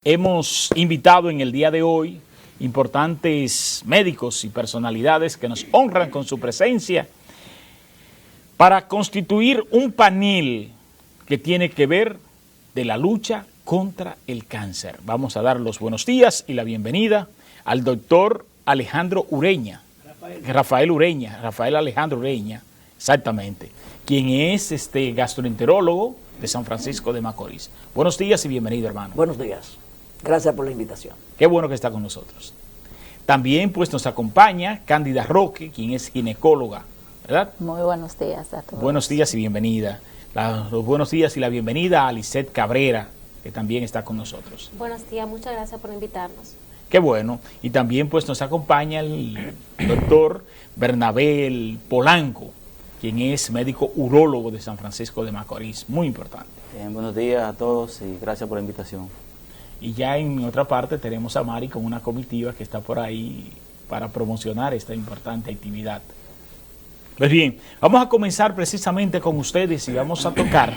Hemos invitado en el día de hoy importantes médicos y personalidades que nos honran con su presencia para constituir un panel que tiene que ver de la lucha contra el cáncer. Vamos a dar los buenos días y la bienvenida al doctor Alejandro Ureña, Rafael Alejandro Ureña, exactamente, quien es gastroenterólogo de San Francisco de Macorís. Buenos días y bienvenido, hermano. Buenos días. Gracias por la invitación. Qué bueno que está con nosotros. También pues nos acompaña Cándida Roque, quien es ginecóloga, ¿verdad? Muy buenos días a todos. Buenos días y bienvenida. Los buenos días y la bienvenida a Lisette Cabrera, que también está con nosotros. Buenos días, muchas gracias por invitarnos. Qué bueno. Y también pues nos acompaña el doctor Bernabé Polanco, quien es médico urólogo de San Francisco de Macorís. Muy importante. Bien, buenos días a todos y gracias por la invitación. Y ya en otra parte tenemos a Mari con una comitiva que está por ahí para promocionar esta importante actividad. Pues bien, vamos a comenzar precisamente con ustedes y vamos a tocar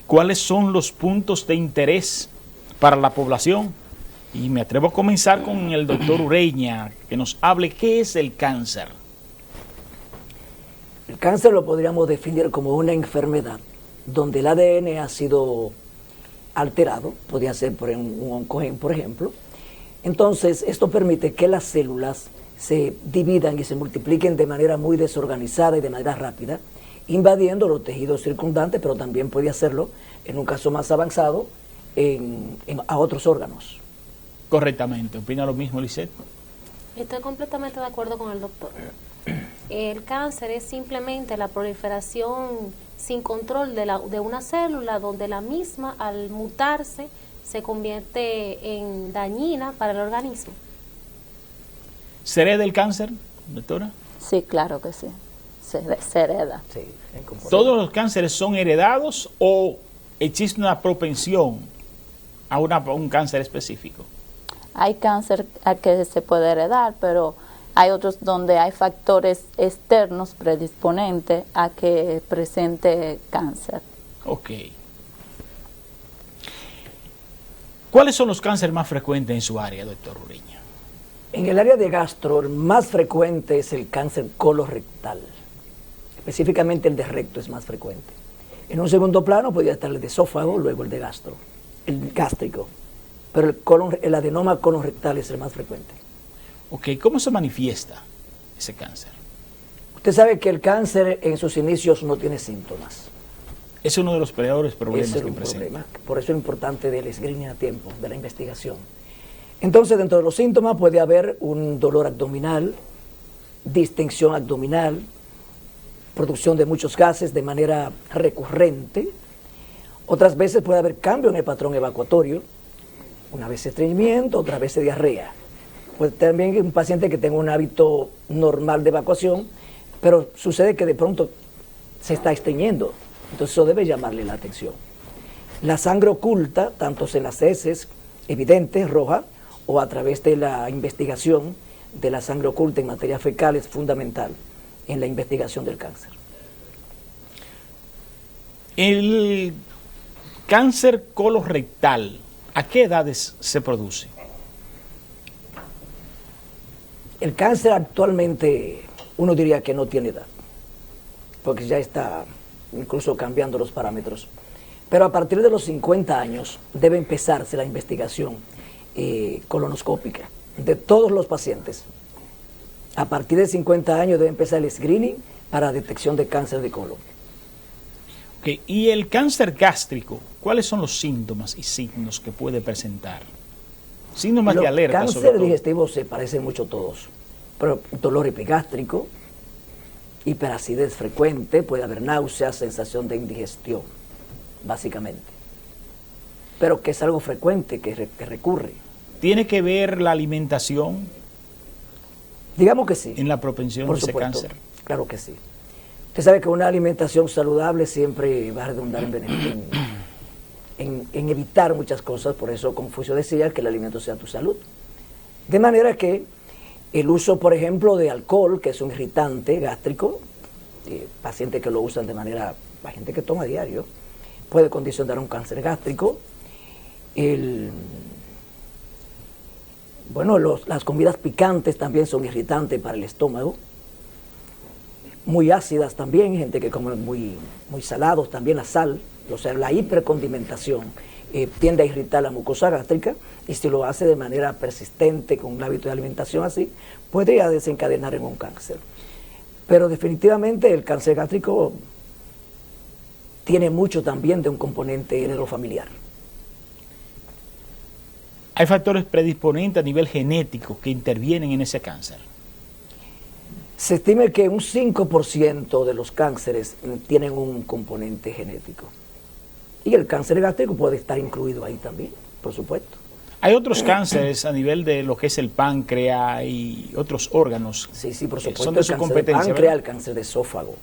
cuáles son los puntos de interés para la población. Y me atrevo a comenzar con el doctor Ureña, que nos hable qué es el cáncer. El cáncer lo podríamos definir como una enfermedad donde el ADN ha sido alterado, podría ser por un oncogen, por ejemplo. Entonces, esto permite que las células se dividan y se multipliquen de manera muy desorganizada y de manera rápida, invadiendo los tejidos circundantes, pero también puede hacerlo, en un caso más avanzado, a otros órganos. Correctamente. ¿Opina lo mismo, Lisette? Estoy completamente de acuerdo con el doctor. El cáncer es simplemente la proliferación sin control de una célula donde la misma, al mutarse, se convierte en dañina para el organismo. ¿Se hereda el cáncer, doctora? Sí, claro que sí. Se hereda. Sí, ¿Todos los cánceres son heredados o existe una propensión a un cáncer específico? Hay cáncer al que se puede heredar, pero hay otros donde hay factores externos predisponentes a que presente cáncer. Ok. ¿Cuáles son los cánceres más frecuentes en su área, doctor Ureña? En el área de gastro, el más frecuente es el cáncer colorectal. Específicamente el de recto es más frecuente. En un segundo plano podría estar el de esófago, luego el de gastro, el gástrico. Pero el adenoma colorectal es el más frecuente. Ok, ¿cómo se manifiesta ese cáncer? Usted sabe que el cáncer en sus inicios no tiene síntomas. Es uno de los peores problemas Ese es que un presenta. problema. Por eso es importante del screening a tiempo, de la investigación. Entonces, dentro de los síntomas puede haber un dolor abdominal, distensión abdominal, producción de muchos gases de manera recurrente. Otras veces puede haber cambio en el patrón evacuatorio, una vez estreñimiento, otra vez diarrea. Pues también un paciente que tenga un hábito normal de evacuación, pero sucede que de pronto se está estreñiendo, entonces eso debe llamarle la atención. La sangre oculta, tanto en las heces, evidente, roja, o a través de la investigación de la sangre oculta en materia fecal, es fundamental en la investigación del cáncer. El cáncer colorectal, ¿a qué edades se produce? El cáncer actualmente uno diría que no tiene edad, porque ya está incluso cambiando los parámetros. Pero a partir de los 50 años debe empezarse la investigación colonoscópica de todos los pacientes. A partir de 50 años debe empezar el screening para detección de cáncer de colon. Okay. ¿Y el cáncer gástrico? ¿Cuáles son los síntomas y signos que puede presentar? Síntomas de alerta, sobre todo. Cáncer digestivo se parecen mucho todos, pero dolor epigástrico, hiperacidez frecuente, puede haber náuseas, sensación de indigestión, básicamente. Pero que es algo frecuente, que recurre. ¿Tiene que ver la alimentación? Digamos que sí. ¿En la propensión de ese cáncer? Claro que sí. Usted sabe que una alimentación saludable siempre va a redundar en evitar muchas cosas, por eso Confucio decía que el alimento sea tu salud. De manera que el uso, por ejemplo, de alcohol, que es un irritante gástrico, pacientes que lo usan de manera, la gente que toma a diario, puede condicionar un cáncer gástrico. Bueno, las comidas picantes también son irritantes para el estómago. Muy ácidas también, gente que come muy salados, también la sal, o sea, la hipercondimentación tiende a irritar la mucosa gástrica, y si lo hace de manera persistente, con un hábito de alimentación así, podría desencadenar en un cáncer. Pero definitivamente el cáncer gástrico tiene mucho también de un componente heredofamiliar. ¿Hay factores predisponentes a nivel genético que intervienen en ese cáncer? Se estima que un 5% de los cánceres tienen un componente genético. Y el cáncer gástrico puede estar incluido ahí también, por supuesto. ¿Hay otros cánceres a nivel de lo que es el páncreas y otros órganos? Sí, por supuesto. Son de su competencia, páncreas, ¿verdad? el cáncer de esófago.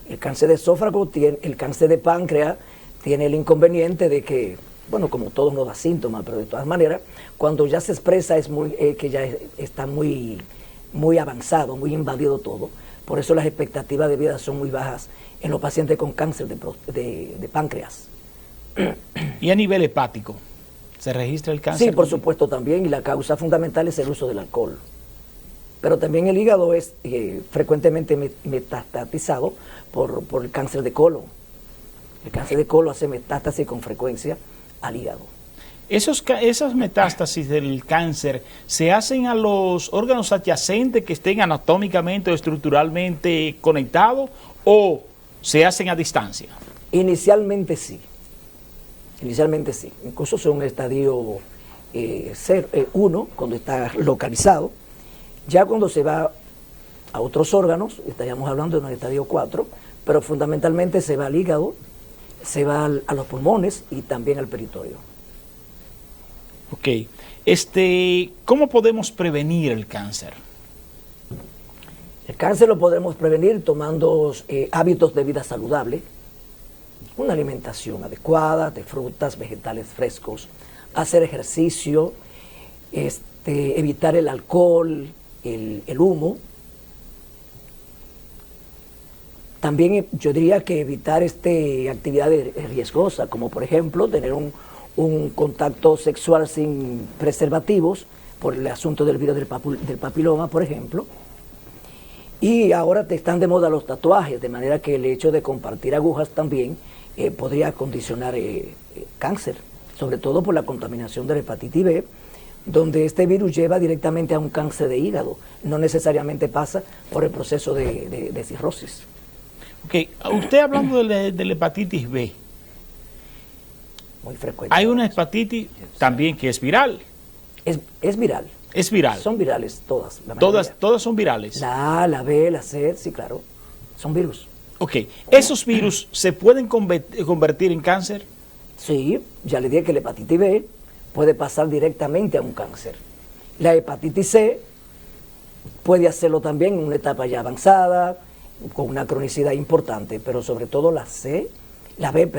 El cáncer de esófago, el cáncer de páncreas tiene el inconveniente de que, bueno, como todo no da síntomas, pero de todas maneras, cuando ya se expresa es que ya está muy avanzado, muy invadido todo. Por eso las expectativas de vida son muy bajas en los pacientes con cáncer de páncreas. ¿Y a nivel hepático? ¿Se registra el cáncer? Sí, por supuesto también, y la causa fundamental es el uso del alcohol. Pero también el hígado es frecuentemente metastatizado por el cáncer de colon. El cáncer de colon hace metástasis con frecuencia al hígado. ¿Esas metástasis del cáncer se hacen a los órganos adyacentes que estén anatómicamente o estructuralmente conectados, o se hacen a distancia? Inicialmente sí. Incluso son un estadio 1 cuando está localizado. Ya cuando se va a otros órganos, estaríamos hablando de un estadio 4, pero fundamentalmente se va al hígado, se va a los pulmones y también al peritorio. Ok. ¿Cómo podemos prevenir el cáncer? El cáncer lo podremos prevenir tomando hábitos de vida saludable, una alimentación adecuada de frutas, vegetales frescos, hacer ejercicio, evitar el alcohol, el humo. También yo diría que evitar actividades riesgosas, como por ejemplo tener un contacto sexual sin preservativos, por el asunto del virus del papiloma, por ejemplo. Y ahora están de moda los tatuajes, de manera que el hecho de compartir agujas también podría condicionar cáncer, sobre todo por la contaminación de la hepatitis B, donde este virus lleva directamente a un cáncer de hígado, no necesariamente pasa por el proceso de cirrosis. Ok, usted hablando de la hepatitis B, Muy frecuente. hay una hepatitis también que es viral. Es viral. Es viral. Son virales todas. La mayoría. Todas son virales. La A, la B, la C, sí, claro. Son virus. Ok, ¿esos virus se pueden convertir en cáncer? Sí, ya le dije que la hepatitis B puede pasar directamente a un cáncer. La hepatitis C puede hacerlo también en una etapa ya avanzada, con una cronicidad importante, pero sobre todo la B,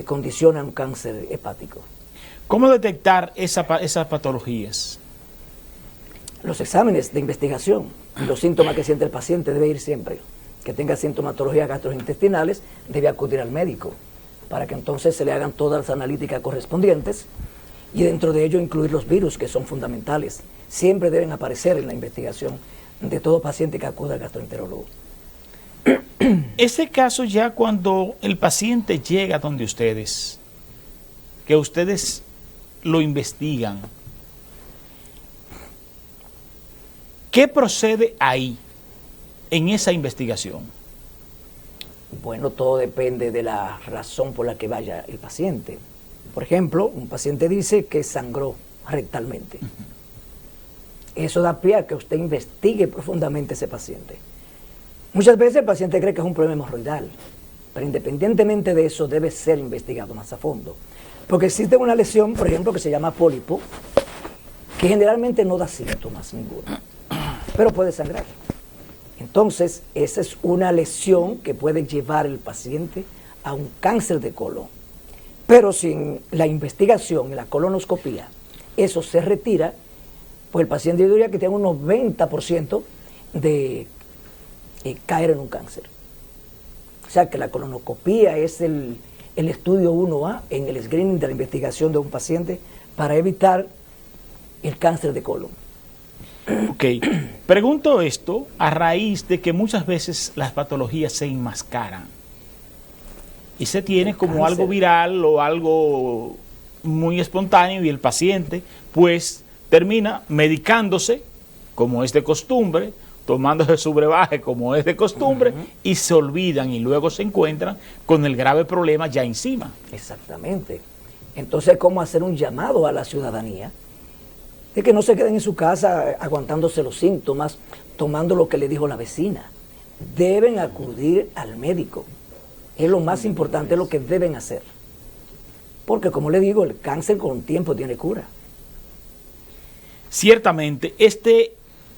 condiciona un cáncer hepático. ¿Cómo detectar esas patologías? Los exámenes de investigación y los síntomas que siente el paciente debe ir siempre. Que tenga sintomatologías gastrointestinales, debe acudir al médico para que entonces se le hagan todas las analíticas correspondientes y dentro de ello incluir los virus, que son fundamentales. Siempre deben aparecer en la investigación de todo paciente que acuda al gastroenterólogo. Ese caso, ya cuando el paciente llega donde ustedes, que ustedes lo investigan, ¿qué procede ahí, en esa investigación? Bueno, todo depende de la razón por la que vaya el paciente. Por ejemplo, un paciente dice que sangró rectalmente. Eso da pie a que usted investigue profundamente ese paciente. Muchas veces el paciente cree que es un problema hemorroidal, pero independientemente de eso debe ser investigado más a fondo. Porque existe una lesión, por ejemplo, que se llama pólipo, que generalmente no da síntomas ninguno, pero puede sangrar. Entonces, esa es una lesión que puede llevar al paciente a un cáncer de colon. Pero sin la investigación y la colonoscopía, eso se retira, pues el paciente diría que tiene un 90% de caer en un cáncer. O sea que la colonoscopía es el estudio 1A en el screening de la investigación de un paciente para evitar el cáncer de colon. Ok, pregunto esto a raíz de que muchas veces las patologías se enmascaran y se tiene como cáncer. algo viral o algo muy espontáneo y el paciente pues termina medicándose como es de costumbre, tomándose su brebaje como es de costumbre y se olvidan y luego se encuentran con el grave problema ya encima. Exactamente. Entonces, ¿cómo hacer un llamado a la ciudadanía? De que no se queden en su casa aguantándose los síntomas, tomando lo que le dijo la vecina. Deben acudir al médico. Es lo más importante, lo que deben hacer. Porque, como le digo, el cáncer con tiempo tiene cura. Ciertamente,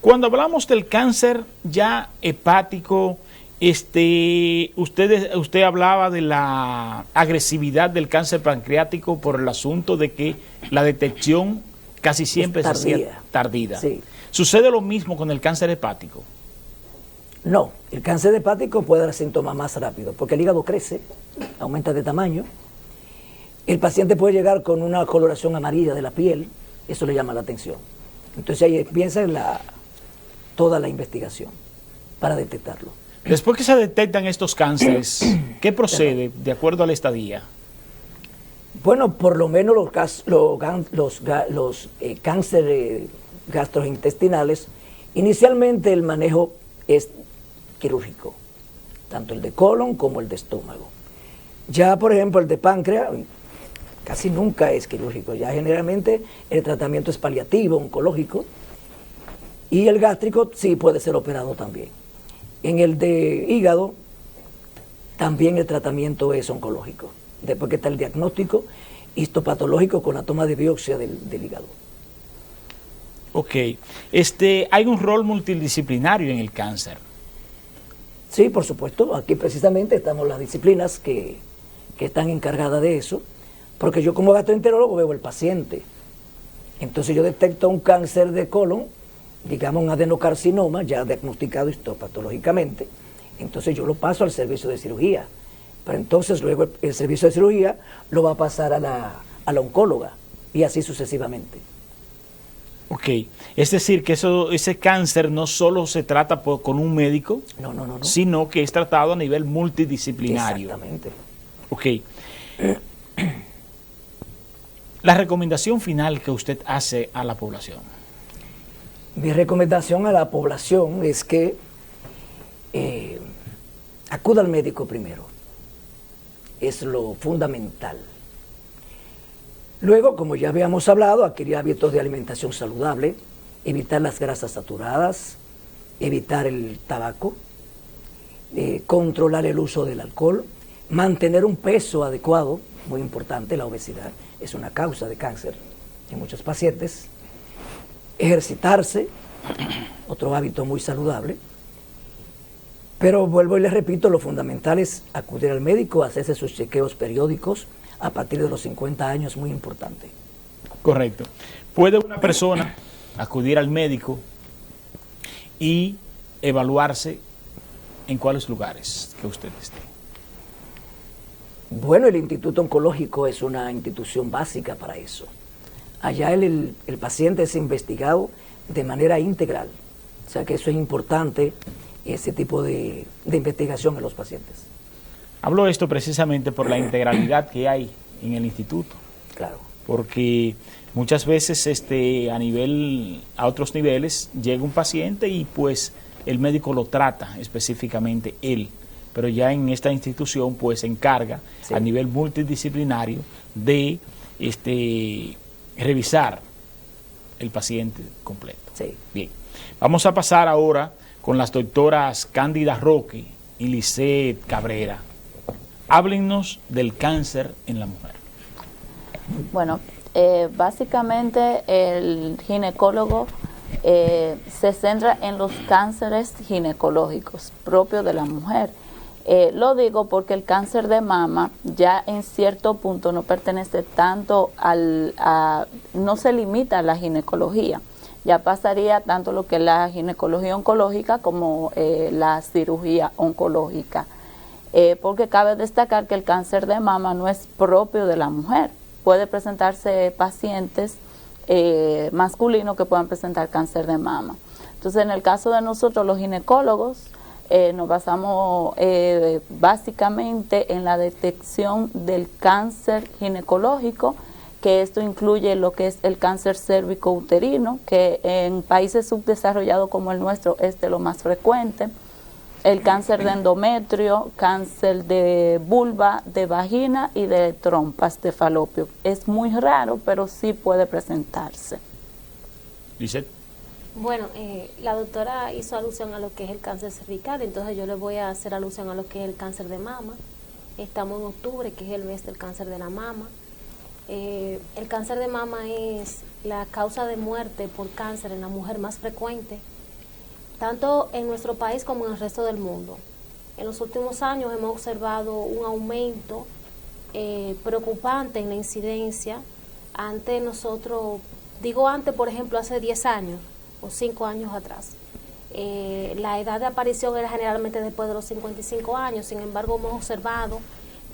cuando hablamos del cáncer ya hepático, usted hablaba de la agresividad del cáncer pancreático por el asunto de que la detección casi siempre Es se hacía tardía. Sí. ¿Sucede lo mismo con el cáncer hepático? No, el cáncer hepático puede dar síntomas más rápido, porque el hígado crece, aumenta de tamaño. El paciente puede llegar con una coloración amarilla de la piel, eso le llama la atención. Entonces ahí empieza toda la investigación para detectarlo. Después que se detectan estos cánceres, ¿qué procede de acuerdo a la estadía? Bueno, por lo menos los cánceres gastrointestinales, inicialmente el manejo es quirúrgico, tanto el de colon como el de estómago. Ya, por ejemplo, el de páncreas casi nunca es quirúrgico, ya generalmente el tratamiento es paliativo, oncológico, y el gástrico sí puede ser operado también. En el de hígado también el tratamiento es oncológico, después que está el diagnóstico histopatológico con la toma de biopsia del hígado. Ok, hay un rol multidisciplinario en el cáncer. Sí, por supuesto, aquí precisamente estamos las disciplinas que están encargadas de eso, porque yo como gastroenterólogo veo el paciente. Entonces yo detecto un cáncer de colon, digamos un adenocarcinoma, ya diagnosticado histopatológicamente, entonces yo lo paso al servicio de cirugía. Pero entonces luego el servicio de cirugía lo va a pasar a la oncóloga y así sucesivamente. Ok, es decir que ese cáncer no solo se trata con un médico, No. sino que es tratado a nivel multidisciplinario. Exactamente. Ok. La recomendación final que usted hace a la población. Mi recomendación a la población es que acuda al médico primero. Es lo fundamental. Luego, como ya habíamos hablado, adquirir hábitos de alimentación saludable, evitar las grasas saturadas, evitar el tabaco, controlar el uso del alcohol, mantener un peso adecuado, muy importante, la obesidad es una causa de cáncer en muchos pacientes, ejercitarse, otro hábito muy saludable, pero vuelvo y les repito, lo fundamental es acudir al médico, hacerse sus chequeos periódicos a partir de los 50 años, muy importante. Correcto. ¿Puede una persona acudir al médico y evaluarse en cuáles lugares que usted esté? Bueno, el Instituto Oncológico es una institución básica para eso. Allá el paciente es investigado de manera integral. O sea que eso es importante, ese tipo de investigación en los pacientes. Hablo esto precisamente por la integralidad que hay en el instituto. Claro. Porque muchas veces a otros niveles llega un paciente y pues el médico lo trata específicamente él. Pero ya en esta institución pues se encarga a nivel multidisciplinario de revisar el paciente completo. Sí. Bien, vamos a pasar ahora con las doctoras Cándida Roque y Lisette Cabrera. Háblennos del cáncer en la mujer. Bueno, básicamente el ginecólogo se centra en los cánceres ginecológicos propios de la mujer. Lo digo porque el cáncer de mama ya en cierto punto no pertenece tanto no se limita a la ginecología, ya pasaría tanto lo que es la ginecología oncológica como la cirugía oncológica, porque cabe destacar que el cáncer de mama no es propio de la mujer, puede presentarse pacientes masculinos que puedan presentar cáncer de mama. Entonces, en el caso de nosotros, los ginecólogos, nos basamos básicamente en la detección del cáncer ginecológico, que esto incluye lo que es el cáncer cérvico-uterino, que en países subdesarrollados como el nuestro es de lo más frecuente, el cáncer de endometrio, cáncer de vulva, de vagina y de trompas de falopio. Es muy raro, pero sí puede presentarse. Lisette. Bueno, la doctora hizo alusión a lo que es el cáncer cervical, entonces yo le voy a hacer alusión a lo que es el cáncer de mama. Estamos en octubre, que es el mes del cáncer de la mama. El cáncer de mama es la causa de muerte por cáncer en la mujer más frecuente, tanto en nuestro país como en el resto del mundo. En los últimos años hemos observado un aumento preocupante en la incidencia. Antes nosotros, digo antes, por ejemplo, hace 10 años o 5 años atrás, la edad de aparición era generalmente después de los 55 años, sin embargo hemos observado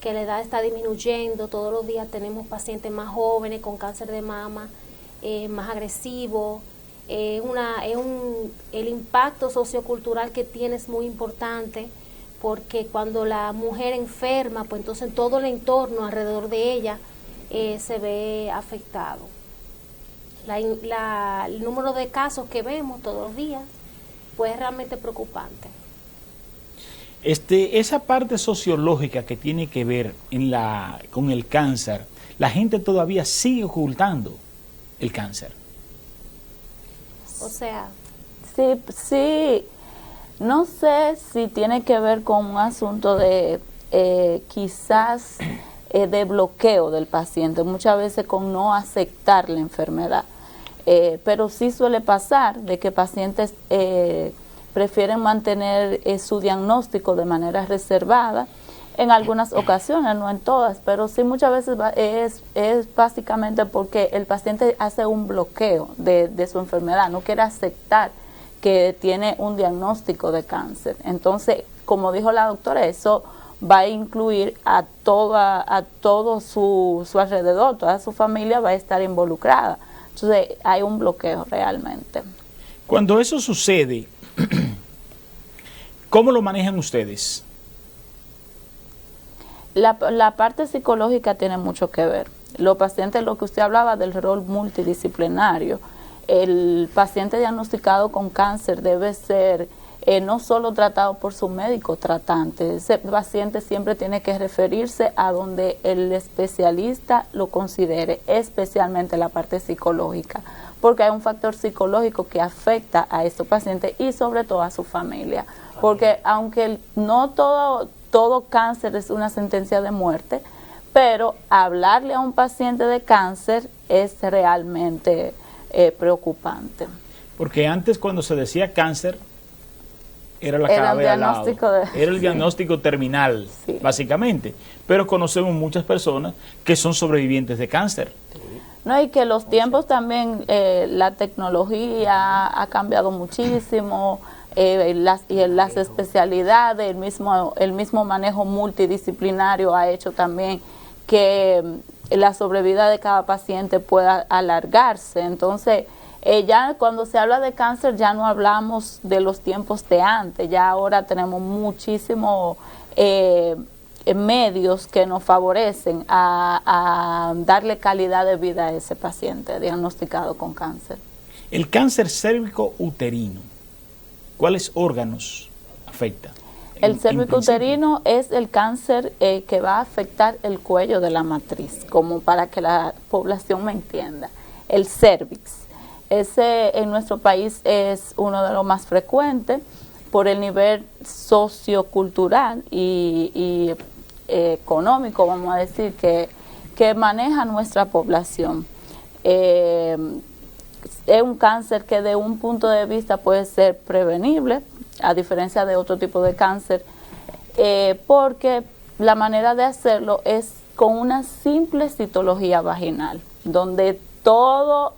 que la edad está disminuyendo, todos los días tenemos pacientes más jóvenes con cáncer de mama, más agresivos. El impacto sociocultural que tiene es muy importante, porque cuando la mujer enferma, pues entonces todo el entorno alrededor de ella se ve afectado. El número de casos que vemos todos los días pues es realmente preocupante. Esa parte sociológica que tiene que ver con el cáncer, la gente todavía sigue ocultando el cáncer. O sea, Sí, no sé si tiene que ver con un asunto de quizás de bloqueo del paciente, muchas veces con no aceptar la enfermedad, pero sí suele pasar de que pacientes prefieren mantener su diagnóstico de manera reservada, en algunas ocasiones, no en todas, pero sí muchas veces es básicamente porque el paciente hace un bloqueo de su enfermedad, no quiere aceptar que tiene un diagnóstico de cáncer. Entonces, como dijo la doctora, eso va a incluir a todo su alrededor, toda su familia va a estar involucrada. Entonces, hay un bloqueo realmente. Cuando eso sucede, ¿cómo lo manejan ustedes? La parte psicológica tiene mucho que ver. Los pacientes, lo que usted hablaba del rol multidisciplinario, el paciente diagnosticado con cáncer debe ser no solo tratado por su médico tratante, ese paciente siempre tiene que referirse a donde el especialista lo considere, especialmente la parte psicológica, porque hay un factor psicológico que afecta a estos pacientes y sobre todo a su familia, porque aunque no todo cáncer es una sentencia de muerte, pero hablarle a un paciente de cáncer es realmente preocupante. Porque antes, cuando se decía cáncer, era la cara de al lado. Era el diagnóstico terminal, sí, básicamente. Pero conocemos muchas personas que son sobrevivientes de cáncer. No, y que los tiempos también, la tecnología ha cambiado muchísimo. Las especialidades, el mismo manejo multidisciplinario ha hecho también que la sobrevida de cada paciente pueda alargarse. Entonces, ya cuando se habla de cáncer ya no hablamos de los tiempos de antes, ya ahora tenemos muchísimos medios que nos favorecen a darle calidad de vida a ese paciente diagnosticado con cáncer. El cáncer cérvico-uterino, ¿cuáles órganos afecta? El cérvico-uterino es el cáncer que va a afectar el cuello de la matriz, como para que la población me entienda. El cérvix, ese en nuestro país es uno de los más frecuentes por el nivel sociocultural y económico, vamos a decir, que maneja nuestra población. Es un cáncer que de un punto de vista puede ser prevenible, a diferencia de otro tipo de cáncer, porque la manera de hacerlo es con una simple citología vaginal, donde toda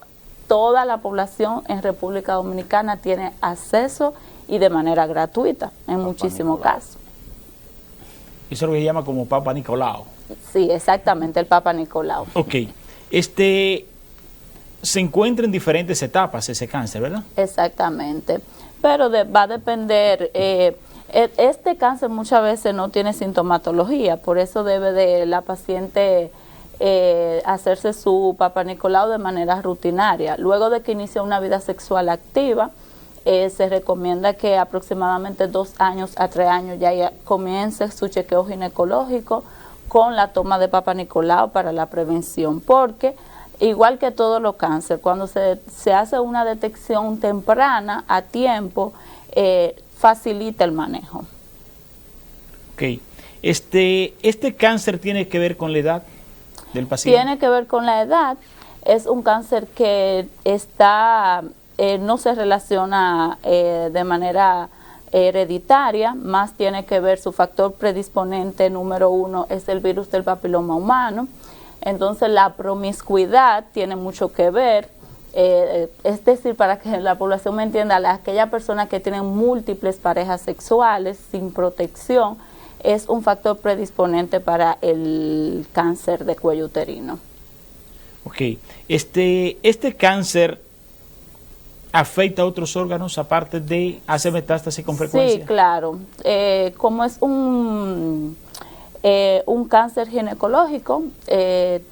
la población en República Dominicana tiene acceso y de manera gratuita, en muchísimos casos. Eso es lo que se llama como Papa Nicolau. Sí, exactamente, el Papa Nicolau. Ok. se encuentra en diferentes etapas ese cáncer, ¿verdad? Exactamente, pero va a depender, este cáncer muchas veces no tiene sintomatología, por eso debe de la paciente hacerse su Papa Nicolau de manera rutinaria. Luego de que inicia una vida sexual activa, se recomienda que aproximadamente 2 años a 3 años ya comience su chequeo ginecológico con la toma de Papa Nicolau para la prevención, porque igual que todos los cánceres, cuando se hace una detección temprana a tiempo, facilita el manejo. Ok. ¿Este cáncer tiene que ver con la edad del paciente? Tiene que ver con la edad. Es un cáncer que no se relaciona de manera hereditaria, más tiene que ver, su factor predisponente número 1 es el virus del papiloma humano. Entonces la promiscuidad tiene mucho que ver, es decir, para que la población me entienda, aquellas personas que tienen múltiples parejas sexuales sin protección es un factor predisponente para el cáncer de cuello uterino. Ok, este cáncer afecta a otros órganos aparte de hacer metástasis con frecuencia. Sí, claro, como es un cáncer ginecológico,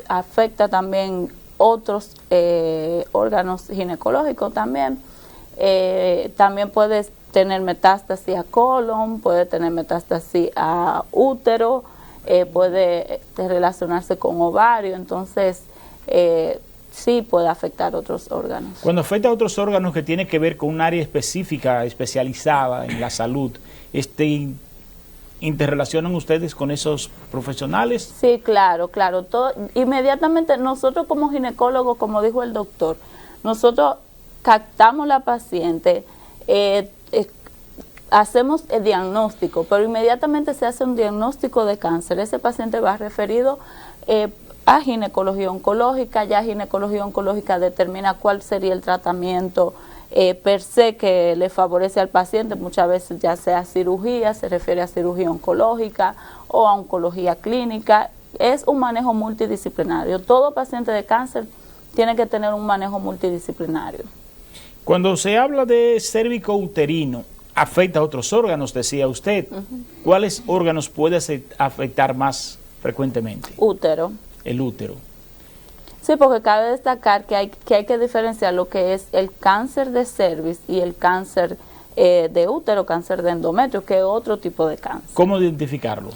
afecta también otros órganos ginecológicos también. También puede tener metástasis a colon, puede tener metástasis a útero, puede relacionarse con ovario, entonces sí puede afectar otros órganos. Cuando afecta a otros órganos que tiene que ver con un área específica, especializada en la salud, ¿interrelacionan ustedes con esos profesionales? Sí, claro. Inmediatamente nosotros como ginecólogos, como dijo el doctor, nosotros captamos la paciente, hacemos el diagnóstico, pero inmediatamente se hace un diagnóstico de cáncer. Ese paciente va referido a ginecología oncológica, ya ginecología oncológica determina cuál sería el tratamiento per se que le favorece al paciente, muchas veces ya sea cirugía, se refiere a cirugía oncológica o a oncología clínica. Es un manejo multidisciplinario. Todo paciente de cáncer tiene que tener un manejo multidisciplinario. Cuando se habla de cérvico uterino, afecta a otros órganos, decía usted. ¿Cuáles órganos puede afectar más frecuentemente? Útero. El útero. Sí, porque cabe destacar que hay que diferenciar lo que es el cáncer de cervix y el cáncer de útero, cáncer de endometrio, que es otro tipo de cáncer. ¿Cómo identificarlo?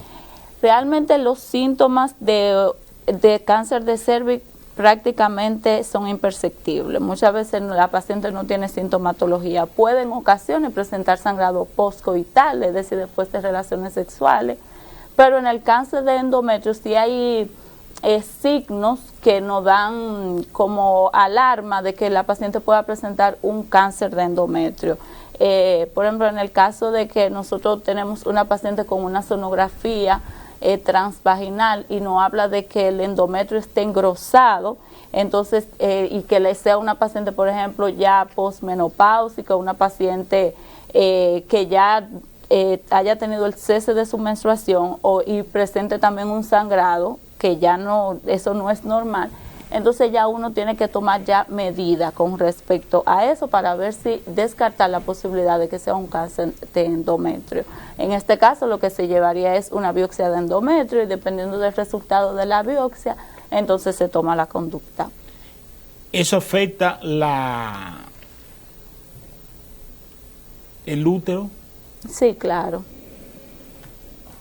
Realmente los síntomas de cáncer de cervix prácticamente son imperceptibles. Muchas veces la paciente no tiene sintomatología. Puede en ocasiones presentar sangrado postcoital, es decir, después de relaciones sexuales, pero en el cáncer de endometrio sí hay signos que nos dan como alarma de que la paciente pueda presentar un cáncer de endometrio. Por ejemplo, en el caso de que nosotros tenemos una paciente con una sonografía transvaginal y nos habla de que el endometrio esté engrosado, entonces y que le sea una paciente, por ejemplo, ya posmenopáusica, una paciente que ya haya tenido el cese de su menstruación y presente también un sangrado, que ya no, eso no es normal, entonces ya uno tiene que tomar ya medidas con respecto a eso para ver si descartar la posibilidad de que sea un cáncer de endometrio. En este caso lo que se llevaría es una biopsia de endometrio y dependiendo del resultado de la biopsia, entonces se toma la conducta. ¿Eso afecta el útero? Sí, claro.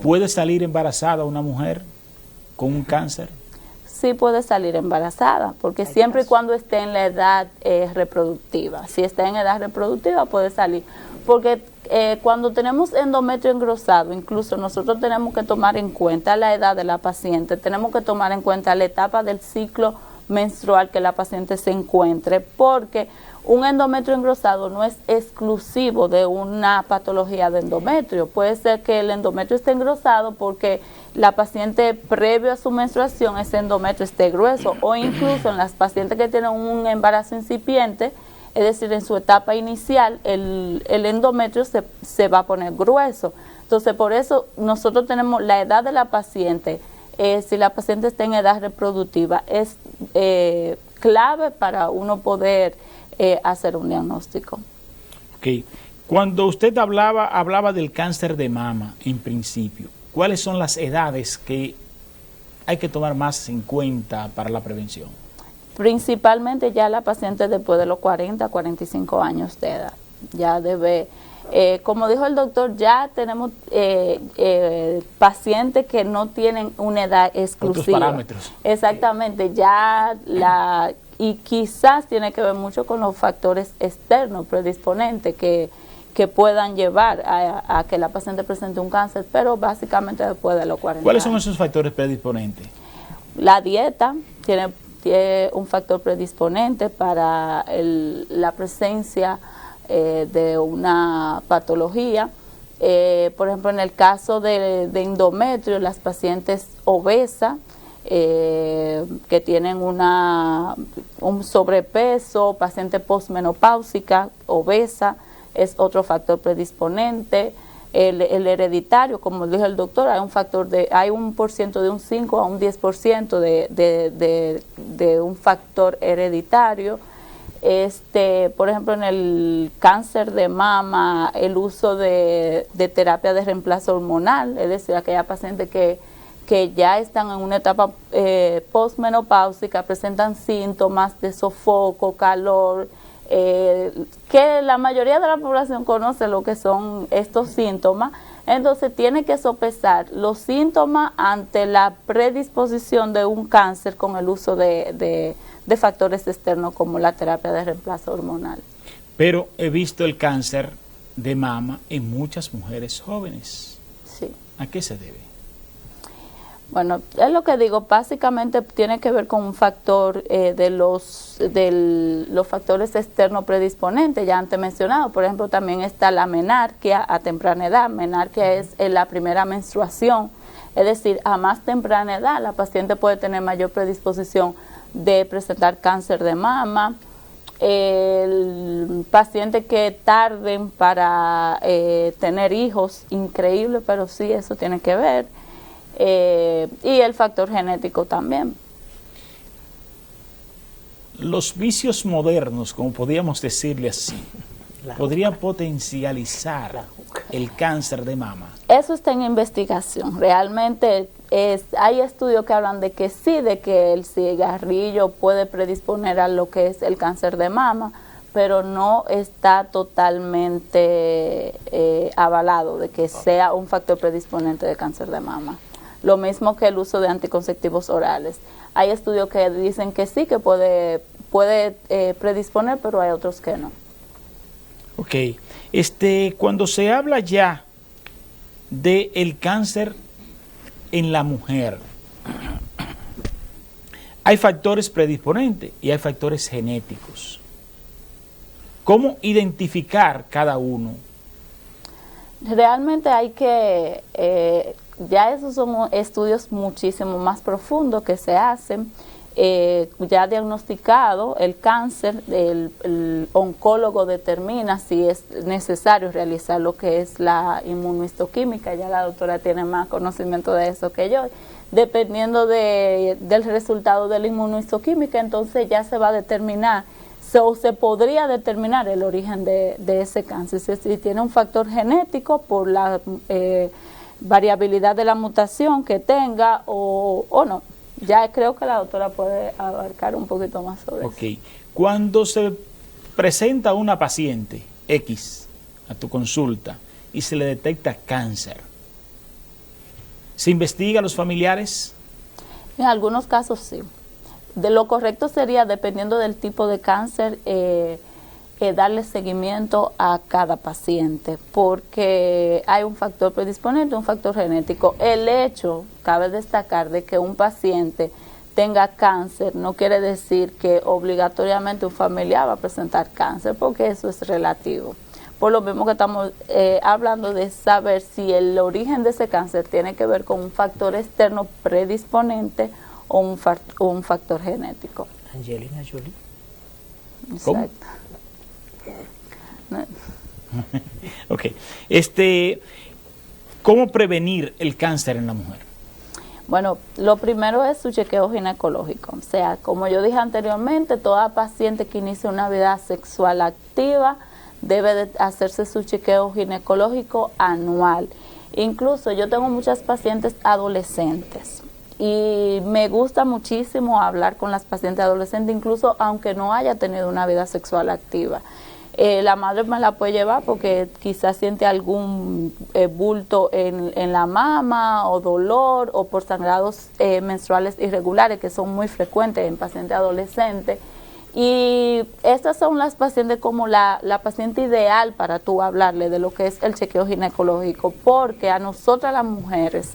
¿Puede salir embarazada una mujer con un cáncer? Sí puede salir embarazada, porque siempre y cuando esté en la edad reproductiva. Si está en edad reproductiva puede salir, porque cuando tenemos endometrio engrosado, incluso nosotros tenemos que tomar en cuenta la edad de la paciente, tenemos que tomar en cuenta la etapa del ciclo menstrual que la paciente se encuentre, porque un endometrio engrosado no es exclusivo de una patología de endometrio. Puede ser que el endometrio esté engrosado porque la paciente previo a su menstruación ese endometrio esté grueso, o incluso en las pacientes que tienen un embarazo incipiente, es decir, en su etapa inicial el endometrio se va a poner grueso. Entonces, por eso nosotros tenemos la edad de la paciente. Si la paciente está en edad reproductiva, es clave para uno poder hacer un diagnóstico. Ok. Cuando usted hablaba del cáncer de mama en principio, ¿cuáles son las edades que hay que tomar más en cuenta para la prevención? Principalmente ya la paciente después de los 40, 45 años de edad. Ya debe, como dijo el doctor, ya tenemos pacientes que no tienen una edad exclusiva. Otros parámetros. Exactamente, ya y quizás tiene que ver mucho con los factores externos predisponentes que puedan llevar a que la paciente presente un cáncer, pero básicamente después de los 40 ¿Cuáles son años. esos factores predisponentes? La dieta tiene un factor predisponente para la presencia de una patología. Por ejemplo, en el caso de endometrio, las pacientes obesas que tienen un sobrepeso, paciente posmenopáusica, obesa, es otro factor predisponente. El hereditario, como dijo el doctor, hay un porciento de un 5 a un 10% de un factor hereditario. Por ejemplo, en el cáncer de mama, el uso de terapia de reemplazo hormonal, es decir, aquella paciente que ya están en una etapa postmenopáusica, presentan síntomas de sofoco, calor, que la mayoría de la población conoce lo que son estos síntomas. Entonces tiene que sopesar los síntomas ante la predisposición de un cáncer con el uso de factores externos como la terapia de reemplazo hormonal. Pero he visto el cáncer de mama en muchas mujeres jóvenes. Sí. ¿A qué se debe? Bueno, es lo que digo, básicamente tiene que ver con un factor de los factores externos predisponentes, ya antes mencionado. Por ejemplo, también está la menarquia a temprana edad. Menarquia es la primera menstruación, es decir, a más temprana edad la paciente puede tener mayor predisposición de presentar cáncer de mama. El paciente que tarden para tener hijos, increíble, pero sí, eso tiene que ver. Y el factor genético también. Los vicios modernos, como podríamos decirle así, podrían potencializar el cáncer de mama. Eso está en investigación. Realmente hay estudios que hablan de que sí, de que el cigarrillo puede predisponer a lo que es el cáncer de mama, pero no está totalmente avalado de que sea un factor predisponente de cáncer de mama. Lo mismo que el uso de anticonceptivos orales. Hay estudios que dicen que sí, que puede predisponer, pero hay otros que no. Ok. Cuando se habla ya del cáncer en la mujer, hay factores predisponentes y hay factores genéticos. ¿Cómo identificar cada uno? Realmente hay que... ya esos son estudios muchísimo más profundos que se hacen. Ya diagnosticado el cáncer, el oncólogo determina si es necesario realizar lo que es la inmunohistoquímica. Ya la doctora tiene más conocimiento de eso que yo. Dependiendo del resultado de la inmunohistoquímica, entonces ya se va a determinar, o se podría determinar el origen de ese cáncer. Si tiene un factor genético por la variabilidad de la mutación que tenga o no. Ya creo que la doctora puede abarcar un poquito más sobre eso. Cuando se presenta una paciente X a tu consulta y se le detecta cáncer, ¿se investiga a los familiares? En algunos casos sí. De lo correcto sería, dependiendo del tipo de cáncer, darle seguimiento a cada paciente, porque hay un factor predisponente, un factor genético. El hecho, cabe destacar, de que un paciente tenga cáncer no quiere decir que obligatoriamente un familiar va a presentar cáncer, porque eso es relativo. Por lo mismo que estamos hablando de saber si el origen de ese cáncer tiene que ver con un factor externo predisponente o un factor genético. Angelina Jolie. Exacto. Ok. ¿Cómo prevenir el cáncer en la mujer? Bueno, lo primero es su chequeo ginecológico. O sea, como yo dije anteriormente, toda paciente que inicia una vida sexual activa debe de hacerse su chequeo ginecológico anual. Incluso yo tengo muchas pacientes adolescentes y me gusta muchísimo hablar con las pacientes adolescentes, incluso aunque no haya tenido una vida sexual activa. La madre me la puede llevar porque quizás siente algún bulto en la mama o dolor o por sangrados menstruales irregulares que son muy frecuentes en pacientes adolescentes. Y estas son las pacientes como la paciente ideal para tú hablarle de lo que es el chequeo ginecológico, porque a nosotras las mujeres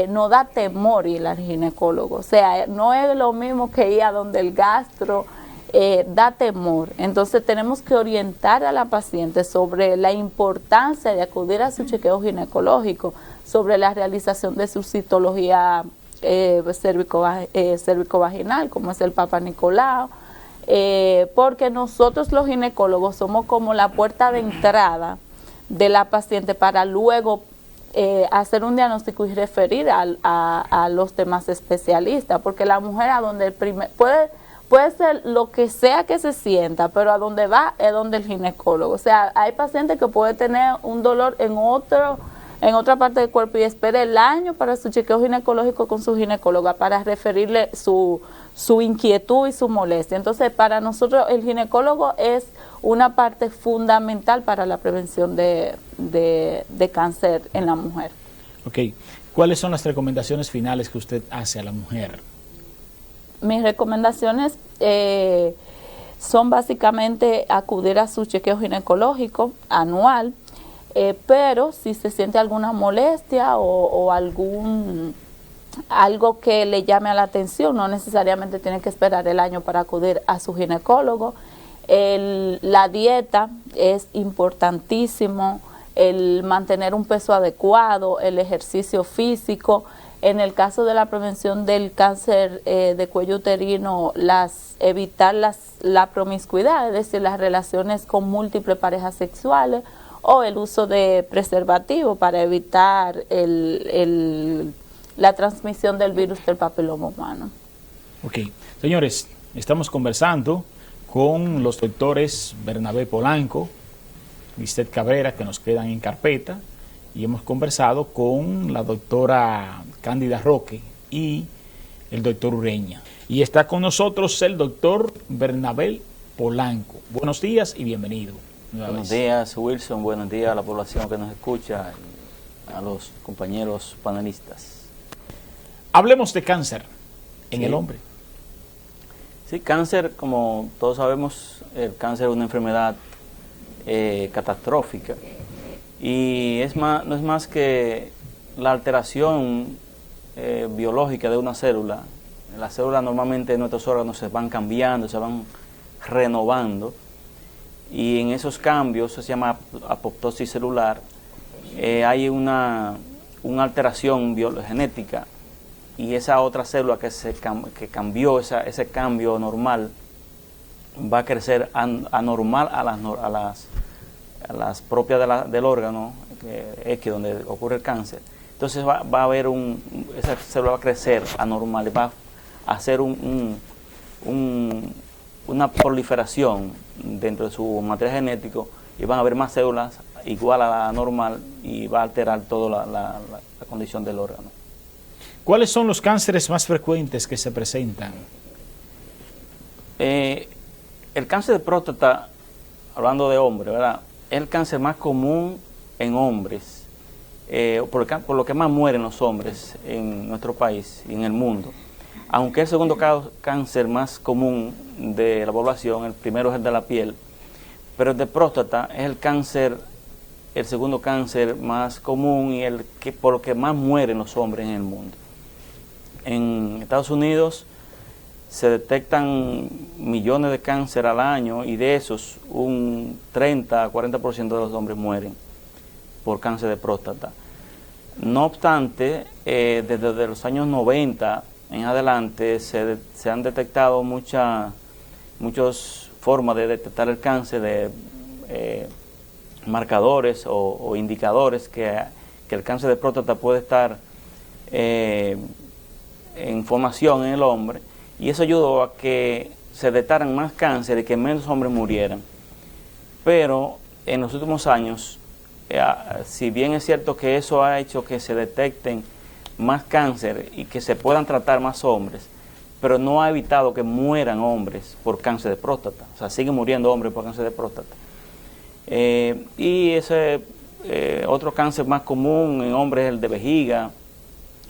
nos da temor ir al ginecólogo. O sea, no es lo mismo que ir a donde el gastro. Da temor. Entonces tenemos que orientar a la paciente sobre la importancia de acudir a su chequeo ginecológico, sobre la realización de su citología cervicovaginal, como es el Papa Nicolau, porque nosotros los ginecólogos somos como la puerta de entrada de la paciente para luego hacer un diagnóstico y referir a los demás especialistas, porque la mujer a donde puede ser lo que sea que se sienta, pero a donde va es donde el ginecólogo. O sea, hay pacientes que pueden tener un dolor en otra parte del cuerpo y espera el año para su chequeo ginecológico con su ginecóloga para referirle su inquietud y su molestia. Entonces, para nosotros el ginecólogo es una parte fundamental para la prevención de cáncer en la mujer. Ok. ¿Cuáles son las recomendaciones finales que usted hace a la mujer? Mis recomendaciones son básicamente acudir a su chequeo ginecológico anual, pero si se siente alguna molestia o algo que le llame a la atención, no necesariamente tiene que esperar el año para acudir a su ginecólogo. La dieta es importantísimo, el mantener un peso adecuado, el ejercicio físico. En el caso de la prevención del cáncer de cuello uterino, evitar la promiscuidad, es decir, las relaciones con múltiples parejas sexuales o el uso de preservativo para evitar la transmisión del virus del papiloma humano. Ok, señores, estamos conversando con los doctores Bernabé Polanco, Lisette Cabrera, que nos quedan en carpeta, y hemos conversado con la doctora Cándida Roque y el doctor Ureña. Y está con nosotros el doctor Bernabé Polanco. Buenos días y bienvenido. Buenos días, Wilson. Buenos días a la población que nos escucha y a los compañeros panelistas. Hablemos de cáncer en el hombre. Sí, cáncer, como todos sabemos, el cáncer es una enfermedad catastrófica. Y no es más que la alteración biológica de una célula. Las células normalmente de nuestros órganos se van cambiando, se van renovando, y en esos cambios, se llama apoptosis celular, hay una alteración genética, y esa otra célula que cambió ese cambio normal va a crecer anormal a las propias del órgano X donde ocurre el cáncer. Entonces va a haber esa célula va a crecer anormal y va a hacer una proliferación dentro de su material genético, y van a haber más células igual a la normal y va a alterar toda la condición del órgano. ¿Cuáles son los cánceres más frecuentes que se presentan? El cáncer de próstata, hablando de hombre, ¿verdad?, es el cáncer más común en hombres, por lo que más mueren los hombres en nuestro país y en el mundo. Aunque el segundo cáncer más común de la población, el primero es el de la piel, pero el de próstata es el segundo cáncer más común y por lo que más mueren los hombres en el mundo. En Estados Unidos se detectan millones de cáncer al año, y de esos un 30-40% de los hombres mueren por cáncer de próstata. No obstante, desde los años 90 en adelante se han detectado muchas formas de detectar el cáncer, de marcadores o indicadores que el cáncer de próstata puede estar en formación en el hombre, y eso ayudó a que se detectaran más cáncer y que menos hombres murieran. Pero en los últimos años, si bien es cierto que eso ha hecho que se detecten más cáncer y que se puedan tratar más hombres, pero no ha evitado que mueran hombres por cáncer de próstata. O sea, siguen muriendo hombres por cáncer de próstata. Y ese otro cáncer más común en hombres es el de vejiga,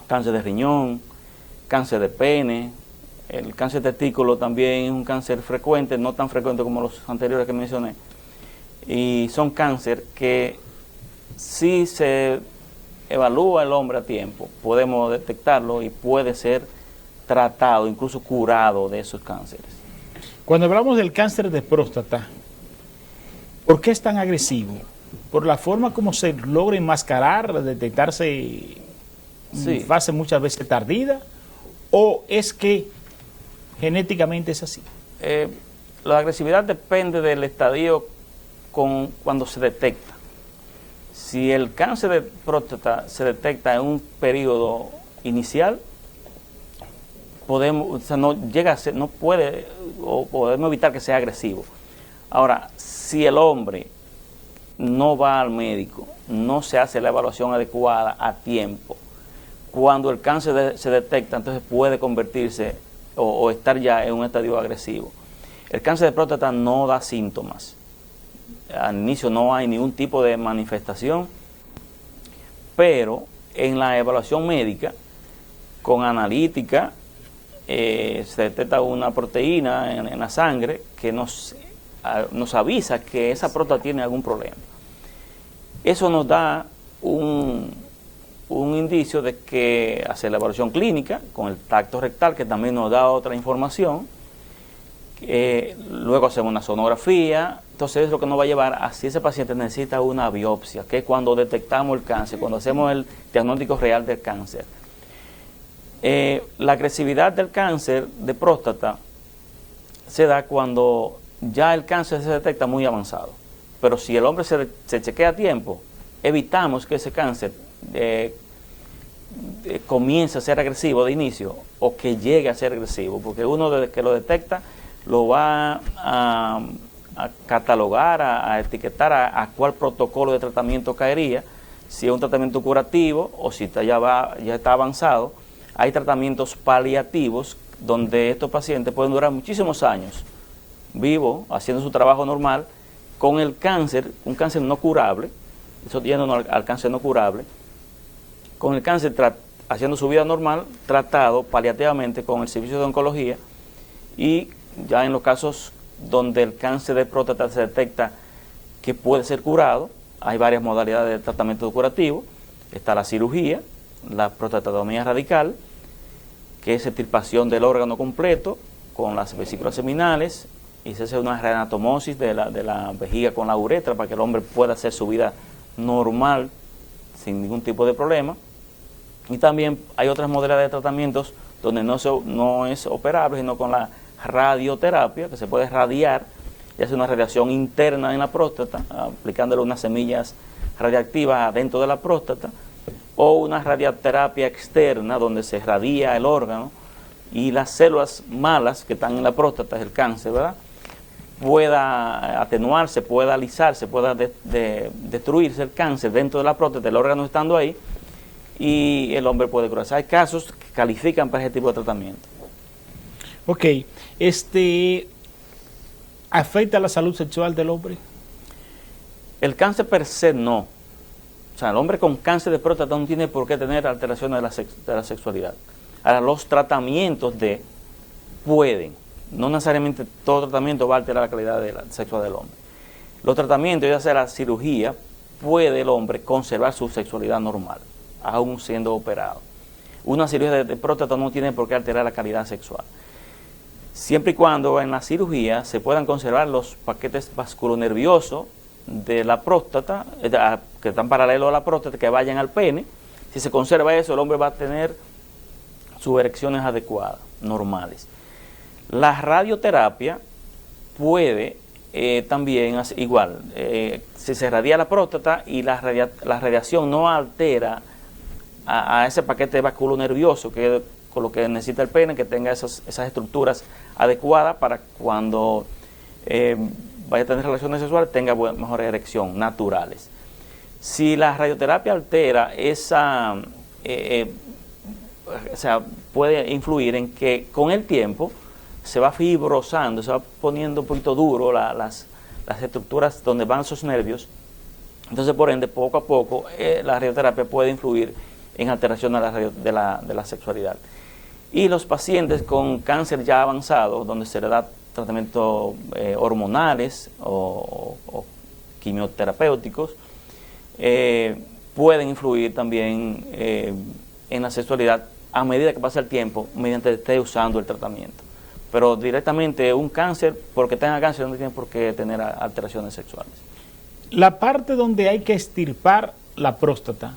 cáncer de riñón, cáncer de pene. El cáncer de testículo también es un cáncer frecuente, no tan frecuente como los anteriores que mencioné. Y son cáncer que si se evalúa el hombre a tiempo, podemos detectarlo y puede ser tratado, incluso curado de esos cánceres. Cuando hablamos del cáncer de próstata, ¿por qué es tan agresivo? ¿Por la forma como se logra enmascarar, detectarse en fase muchas veces tardía? ¿O es que genéticamente es así? La agresividad depende del estadio cuando se detecta. Si el cáncer de próstata se detecta en un periodo inicial, podemos evitar que sea agresivo. Ahora, si el hombre no va al médico, no se hace la evaluación adecuada a tiempo, cuando el cáncer se detecta, entonces puede convertirse o estar ya en un estadio agresivo. El cáncer de próstata no da síntomas. Al inicio no hay ningún tipo de manifestación, pero en la evaluación médica, con analítica, se detecta una proteína en la sangre que nos avisa que esa próstata tiene algún problema. Eso nos da un indicio de que hacer la evaluación clínica con el tacto rectal, que también nos da otra información. Luego hacemos una sonografía. Entonces es lo que nos va a llevar a si ese paciente necesita una biopsia, que es cuando detectamos el cáncer, cuando hacemos el diagnóstico real del cáncer. La agresividad del cáncer de próstata se da cuando ya el cáncer se detecta muy avanzado. Pero si el hombre se chequea a tiempo, evitamos que ese cáncer comience a ser agresivo de inicio o que llegue a ser agresivo, porque uno desde que lo detecta lo va a catalogar, a etiquetar a cuál protocolo de tratamiento caería, si es un tratamiento curativo o si ya está avanzado. Hay tratamientos paliativos donde estos pacientes pueden durar muchísimos años vivos, haciendo su trabajo normal, con el cáncer, un cáncer no curable, eso yéndonos al cáncer no curable, con el cáncer haciendo su vida normal, tratado paliativamente con el servicio de oncología, y ya en los casos donde el cáncer de próstata se detecta que puede ser curado, hay varias modalidades de tratamiento curativo. Está la cirugía, la prostatectomía radical, que es extirpación del órgano completo con las vesículas seminales, y se hace una reanatomosis de la vejiga con la uretra para que el hombre pueda hacer su vida normal sin ningún tipo de problema. Y también hay otras modalidades de tratamientos donde no es operable, sino con la radioterapia, que se puede radiar y hacer una radiación interna en la próstata, aplicándole unas semillas radiactivas dentro de la próstata, o una radioterapia externa donde se radia el órgano y las células malas que están en la próstata, es el cáncer, ¿verdad?, pueda atenuarse, pueda alisarse, pueda destruirse el cáncer dentro de la próstata, el órgano estando ahí, y el hombre puede curarse. Hay casos que califican para ese tipo de tratamiento. Ok, ¿afecta la salud sexual del hombre? El cáncer per se no. O sea, el hombre con cáncer de próstata no tiene por qué tener alteraciones de la sexualidad. Ahora, los tratamientos pueden, no necesariamente todo tratamiento va a alterar la calidad sexual del hombre. Los tratamientos, ya sea la cirugía, puede el hombre conservar su sexualidad normal, aún siendo operado. Una cirugía de próstata no tiene por qué alterar la calidad sexual. Siempre y cuando en la cirugía se puedan conservar los paquetes vasculonerviosos de la próstata, que están paralelos a la próstata, que vayan al pene. Si se conserva eso, el hombre va a tener sus erecciones adecuadas, normales. La radioterapia puede también, si se radia la próstata y la radiación no altera a ese paquete vasculo nervioso, que con lo que necesita el pene, que tenga esas estructuras adecuadas para cuando vaya a tener relaciones sexuales, tenga mejor erección, naturales. Si la radioterapia altera esa, o sea, puede influir en que con el tiempo se va fibrosando, se va poniendo un poquito duro las estructuras donde van esos nervios. Entonces, por ende, poco a poco, la radioterapia puede influir en alteración de la sexualidad. Y los pacientes con cáncer ya avanzado, donde se le da tratamientos hormonales o quimioterapéuticos, pueden influir también en la sexualidad a medida que pasa el tiempo, mediante esté usando el tratamiento. Pero directamente un cáncer, porque tenga cáncer, no tiene por qué tener alteraciones sexuales. La parte donde hay que extirpar la próstata,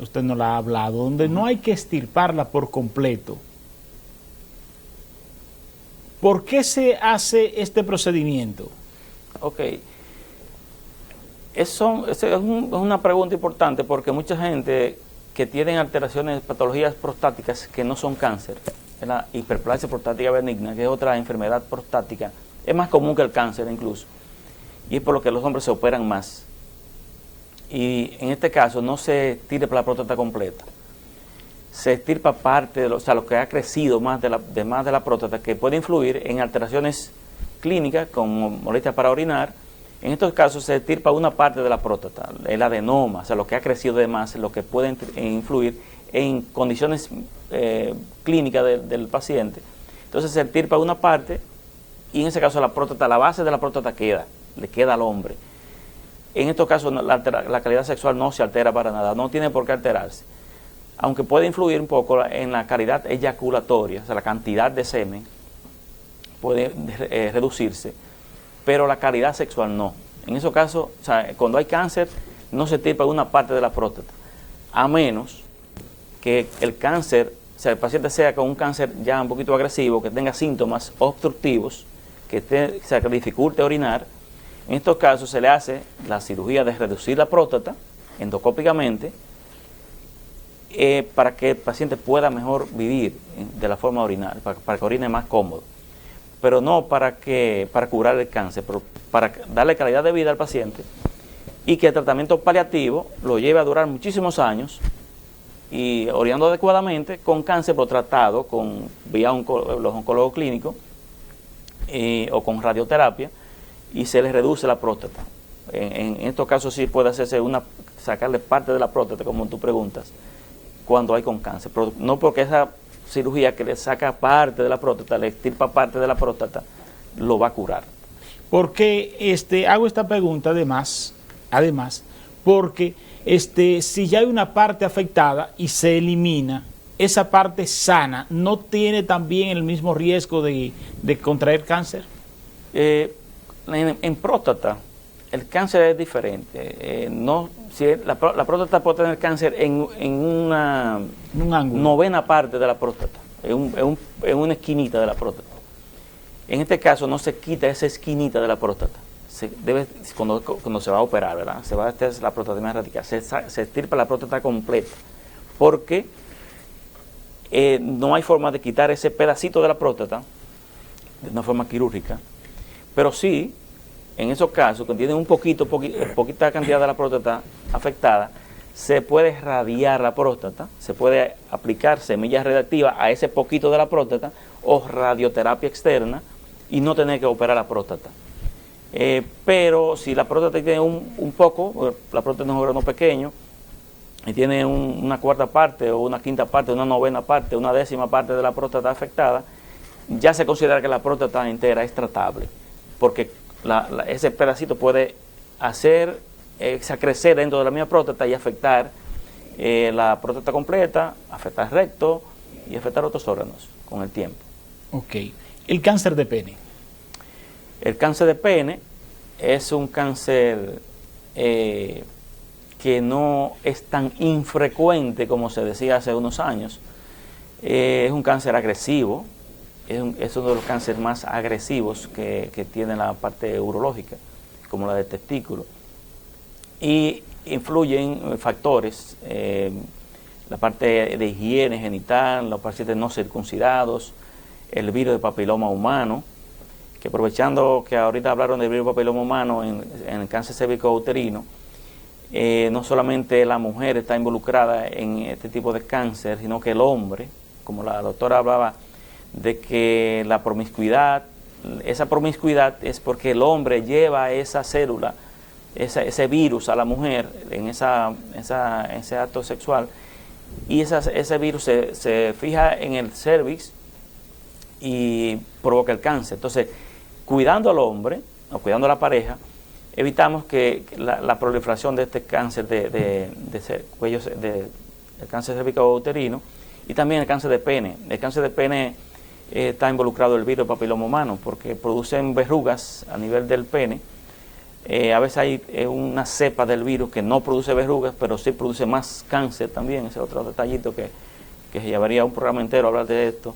usted nos la ha hablado, donde no hay que extirparla por completo. ¿Por qué se hace este procedimiento? Ok. Es una pregunta importante porque mucha gente que tiene alteraciones, patologías prostáticas que no son cáncer, la hiperplasia prostática benigna, que es otra enfermedad prostática, es más común que el cáncer incluso, y es por lo que los hombres se operan más. Y en este caso no se estirpa la próstata completa, se estirpa parte de lo que ha crecido más de la próstata, que puede influir en alteraciones clínicas como molestias para orinar. En estos casos se estirpa una parte de la próstata, el adenoma, o sea, lo que ha crecido de más, lo que puede influir en condiciones clínicas del paciente. Entonces se estirpa una parte y en ese caso la próstata, la base de la próstata le queda al hombre. En estos casos la calidad sexual no se altera para nada, no tiene por qué alterarse. Aunque puede influir un poco en la calidad eyaculatoria, o sea, la cantidad de semen puede reducirse, pero la calidad sexual no. En esos casos, o sea, cuando hay cáncer, no se estirpa una parte de la próstata, a menos que el cáncer, o sea, el paciente sea con un cáncer ya un poquito agresivo, que tenga síntomas obstructivos, que dificulte orinar. En estos casos se le hace la cirugía de reducir la próstata endoscópicamente, para que el paciente pueda mejor vivir de la forma de orinar, para que orine más cómodo. Pero no para curar el cáncer, pero para darle calidad de vida al paciente y que el tratamiento paliativo lo lleve a durar muchísimos años y orinando adecuadamente con cáncer, pero tratado vía los oncólogos clínicos o con radioterapia, y se le reduce la próstata. En estos casos sí puede hacerse sacarle parte de la próstata, como tú preguntas, cuando hay con cáncer, pero no porque esa cirugía que le saca parte de la próstata, le extirpa parte de la próstata, lo va a curar. Porque hago esta pregunta además, porque si ya hay una parte afectada y se elimina, esa parte sana, ¿no tiene también el mismo riesgo de contraer cáncer? En próstata, el cáncer es diferente. La próstata puede tener cáncer en un ángulo, novena parte de la próstata, en una esquinita de la próstata. En este caso no se quita esa esquinita de la próstata. Cuando se va a operar, ¿verdad? Se va a hacer la prostatectomía radical. Se estirpa la próstata completa, porque no hay forma de quitar ese pedacito de la próstata de una forma quirúrgica, pero sí, en esos casos, que tienen poquita cantidad de la próstata afectada, se puede radiar la próstata, se puede aplicar semillas radiactivas a ese poquito de la próstata o radioterapia externa y no tener que operar la próstata. Pero si la próstata tiene la próstata es un órgano pequeño y tiene una cuarta parte o una quinta parte, una novena parte, una décima parte de la próstata afectada, ya se considera que la próstata entera es tratable, porque ese pedacito puede crecer dentro de la misma próstata y afectar la próstata completa, afectar el recto y afectar otros órganos con el tiempo. Ok. El cáncer de pene. El cáncer de pene es un cáncer que no es tan infrecuente como se decía hace unos años. Es un cáncer agresivo. Es uno de los cánceres más agresivos que tiene la parte urológica, como la del testículo. Y influyen factores, la parte de higiene genital, los pacientes no circuncidados, el virus de papiloma humano, que aprovechando que ahorita hablaron del virus de papiloma humano en el cáncer cérvico-uterino, no solamente la mujer está involucrada en este tipo de cáncer, sino que el hombre, como la doctora hablaba, de que la promiscuidad, esa promiscuidad es porque el hombre lleva esa célula, ese virus a la mujer en ese acto sexual, y ese virus se fija en el cervix y provoca el cáncer. Entonces, cuidando al hombre o cuidando a la pareja, evitamos que la proliferación de este cáncer de cuello, el cáncer cérvico-uterino y también el cáncer de pene. El cáncer de pene está involucrado el virus papiloma humano porque producen verrugas a nivel del pene. A veces hay una cepa del virus que no produce verrugas, pero sí produce más cáncer también. Ese es otro detallito que llevaría un programa entero a hablar de esto.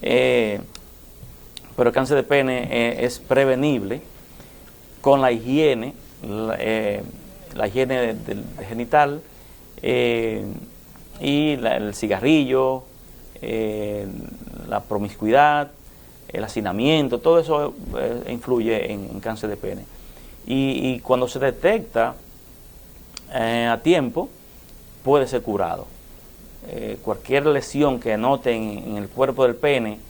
Pero el cáncer de pene es prevenible con la higiene, la higiene del genital y el cigarrillo, la promiscuidad, el hacinamiento, todo eso influye en cáncer de pene. Y cuando se detecta a tiempo, puede ser curado. Cualquier lesión que noten en el cuerpo del pene,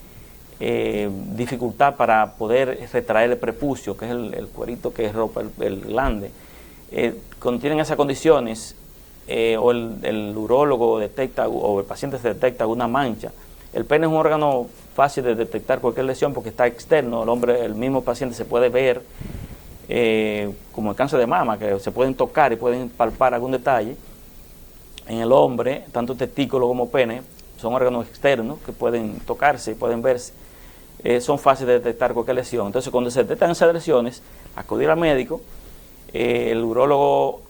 dificultad para poder retraer el prepucio, que es el cuerito que ropa el glande, cuando tienen esas condiciones, o el urólogo detecta, o el paciente se detecta una mancha. El pene es un órgano fácil de detectar cualquier lesión porque está externo, el mismo paciente se puede ver, como el cáncer de mama, que se pueden tocar y pueden palpar algún detalle. En el hombre, tanto testículo como pene son órganos externos que pueden tocarse y pueden verse. Son fáciles de detectar cualquier lesión. Entonces, cuando se detectan esas lesiones, acudir al médico, el urólogo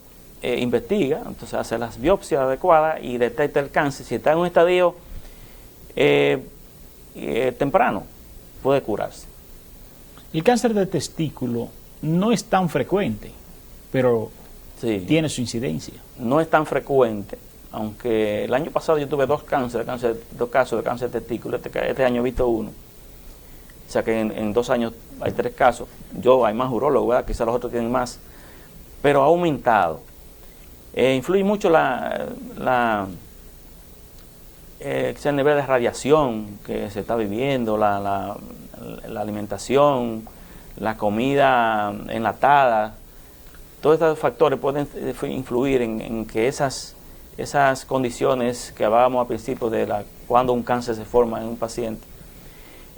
investiga, entonces hace las biopsias adecuadas y detecta el cáncer. Si está en un estadio temprano, puede curarse. El cáncer de testículo no es tan frecuente, pero Sí. tiene su incidencia. No es tan frecuente, aunque el año pasado yo tuve dos casos de cáncer de testículo, este año he visto uno. O sea que en 2 años hay 3 casos. Hay más urólogos, ¿verdad? Quizás los otros tienen más, pero ha aumentado. Influye mucho el nivel de radiación que se está viviendo, la alimentación, la comida enlatada. Todos estos factores pueden influir en que esas condiciones que hablábamos al principio de cuando un cáncer se forma en un paciente.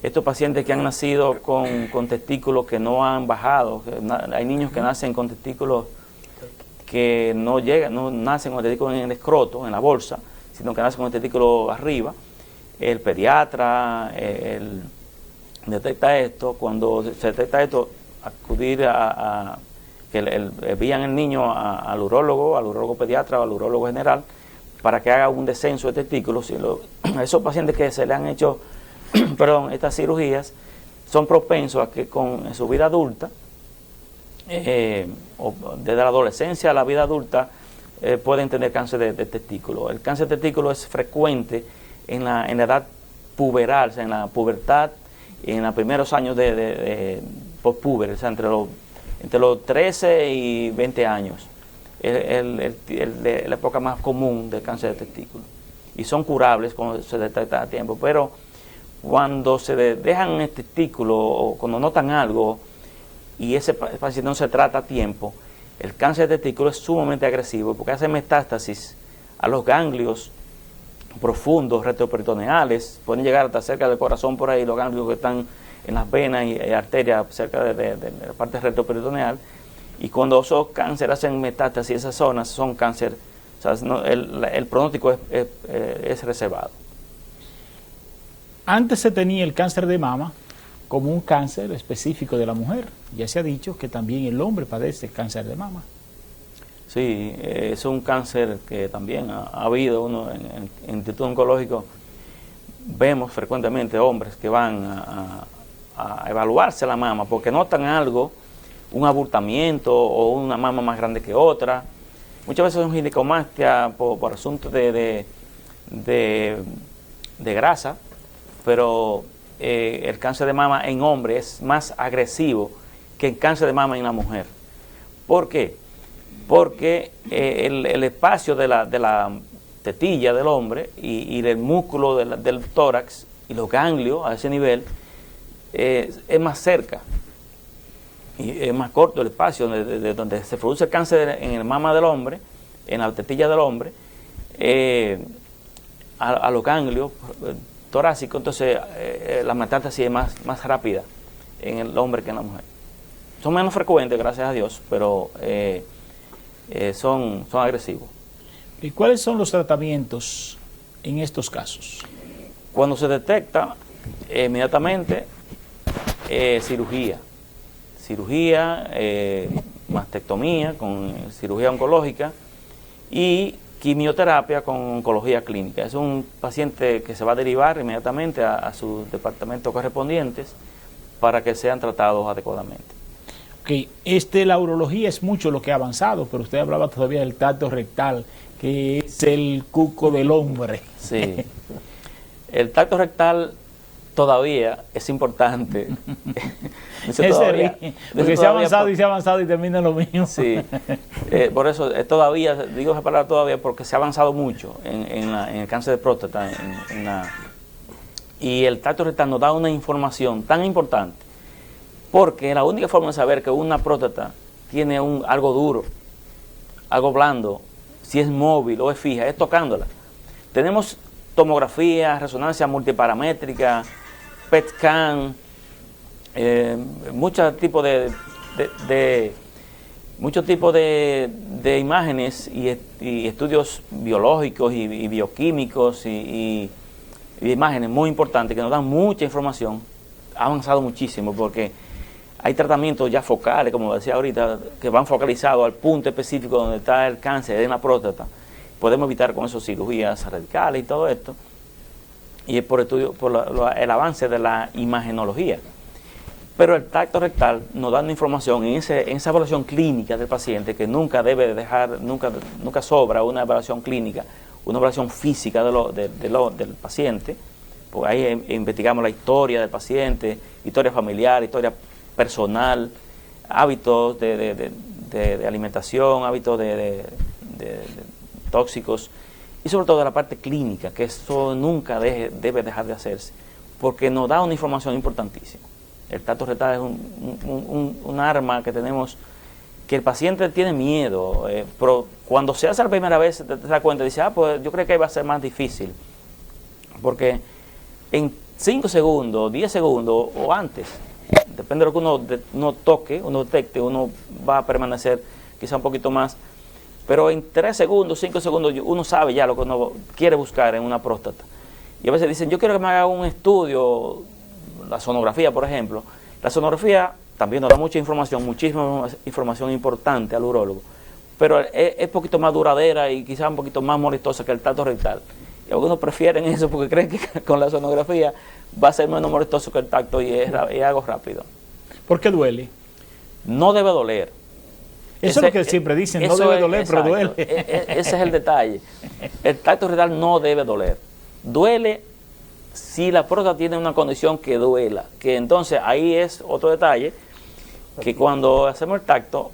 Estos pacientes que han nacido con testículos que no han bajado, hay niños que nacen con testículos que no nacen con testículos en el escroto, en la bolsa, sino que nacen con el testículo arriba. El pediatra detecta esto. Cuando se detecta esto, acudir que envían el niño al urólogo pediatra o al urólogo general para que haga un descenso de testículos. A esos pacientes que se le han hecho estas cirugías son propensos a que en su vida adulta, o desde la adolescencia a la vida adulta, pueden tener cáncer de testículo. El cáncer de testículo es frecuente en la edad puberal, o sea, en la pubertad, en los primeros años de postpuber, o sea, entre los 13 y 20 años. Es la época más común del cáncer de testículo. Y son curables cuando se detecta a tiempo, pero cuando se dejan el testículo o cuando notan algo y ese paciente no se trata a tiempo, el cáncer de testículo es sumamente agresivo porque hace metástasis a los ganglios profundos retroperitoneales, pueden llegar hasta cerca del corazón por ahí, los ganglios que están en las venas y arterias cerca de la parte retroperitoneal, y cuando esos cánceres hacen metástasis, esas zonas son cáncer, o sea, el pronóstico es reservado. Antes se tenía el cáncer de mama como un cáncer específico de la mujer. Ya se ha dicho que también el hombre padece cáncer de mama. Sí, es un cáncer que también ha habido en el Instituto Oncológico. Vemos frecuentemente hombres que van a evaluarse la mama porque notan algo, un abultamiento o una mama más grande que otra. Muchas veces son ginecomastia por asuntos de de grasa, pero el cáncer de mama en hombre es más agresivo que el cáncer de mama en la mujer. ¿Por qué? Porque el espacio de la tetilla del hombre y del músculo del tórax y los ganglios a ese nivel es más cerca y es más corto el espacio de donde se produce el cáncer en el mama del hombre, en la tetilla del hombre, a los ganglios torácicos. Entonces la metástasis es más rápida en el hombre que en la mujer. Son menos frecuentes, gracias a Dios, pero son agresivos. ¿Y cuáles son los tratamientos en estos casos? Cuando se detecta, inmediatamente cirugía, mastectomía con cirugía oncológica y quimioterapia con oncología clínica. Es un paciente que se va a derivar inmediatamente a sus departamentos correspondientes para que sean tratados adecuadamente. Ok, la urología es mucho lo que ha avanzado, pero usted hablaba todavía del tracto rectal, que es el cuco del hombre. Sí. El tracto rectal todavía es importante. Porque se ha avanzado y se ha avanzado y termina en lo mismo. Sí, por eso todavía, digo esa palabra todavía porque se ha avanzado mucho en el cáncer de próstata. Y el tracto rectal nos da una información tan importante, porque la única forma de saber que una próstata tiene algo duro, algo blando, si es móvil o es fija, es tocándola. Tenemos tomografía, resonancia multiparamétrica, PET scan, muchos tipos de imágenes y estudios biológicos y bioquímicos y imágenes muy importantes que nos dan mucha información. Ha avanzado muchísimo porque hay tratamientos ya focales, como decía ahorita, que van focalizados al punto específico donde está el cáncer en la próstata. Podemos evitar con eso cirugías radicales y todo esto. Y es por el avance de la imagenología. Pero el tracto rectal nos da una información en esa evaluación clínica del paciente, que nunca debe dejar, nunca sobra una evaluación clínica, una evaluación física del paciente, porque ahí investigamos la historia del paciente, historia familiar, historia personal, hábitos de alimentación, hábitos de tóxicos, y sobre todo la parte clínica, que eso nunca debe dejar de hacerse, porque nos da una información importantísima. El tracto rectal es un arma que tenemos, que el paciente tiene miedo, pero cuando se hace la primera vez te das cuenta y dice, pues yo creo que ahí va a ser más difícil, porque en 5 segundos, 10 segundos o antes, depende de lo que uno toque, uno detecte, uno va a permanecer quizá un poquito más, pero en 3 segundos, 5 segundos, uno sabe ya lo que uno quiere buscar en una próstata. Y a veces dicen, yo quiero que me haga un estudio, la sonografía, por ejemplo. La sonografía también nos da mucha información, muchísima información importante al urólogo, pero es un poquito más duradera y quizá un poquito más molestosa que el tracto rectal. Y algunos prefieren eso porque creen que con la sonografía va a ser menos molestoso que el tacto y es algo rápido. ¿Por qué duele? No debe doler. Eso es lo que siempre dicen, no debe doler, pero duele. Ese es el detalle. El tracto rectal no debe doler. Duele si la próstata tiene una condición que duela, que entonces ahí es otro detalle, que cuando hacemos el tacto,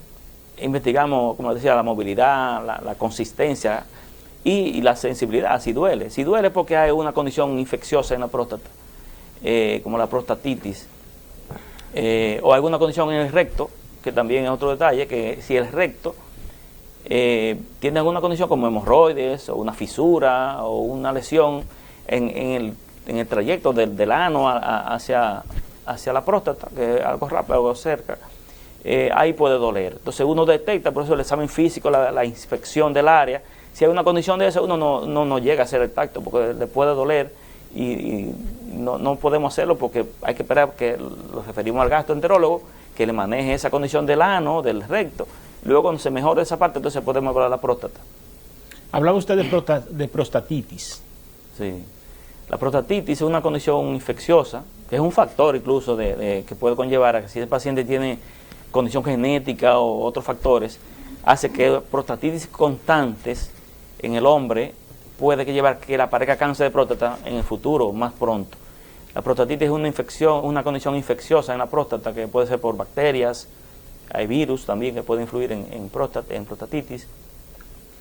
investigamos, como decía, la movilidad, la consistencia y la sensibilidad, si duele. Si duele porque hay una condición infecciosa en la próstata, como la prostatitis, o alguna condición en el recto, que también es otro detalle, que si el recto tiene alguna condición como hemorroides, o una fisura, o una lesión en el trayecto del ano hacia la próstata, que es algo rápido, algo cerca, ahí puede doler. Entonces uno detecta, por eso el examen físico, la inspección del área, si hay una condición de esa, uno no llega a hacer el tacto, porque le puede doler y no podemos hacerlo porque hay que esperar que lo referimos al gastroenterólogo, que le maneje esa condición del ano, del recto. Luego cuando se mejore esa parte, entonces podemos hablar de la próstata. Hablaba usted de prostatitis. Sí. La prostatitis es una condición infecciosa, que es un factor incluso que puede conllevar a que si el paciente tiene condición genética o otros factores, hace que prostatitis constantes en el hombre puede que llevar que le aparezca cáncer de próstata en el futuro, más pronto. La prostatitis es una infección, una condición infecciosa en la próstata que puede ser por bacterias, hay virus también que puede influir en prostatitis.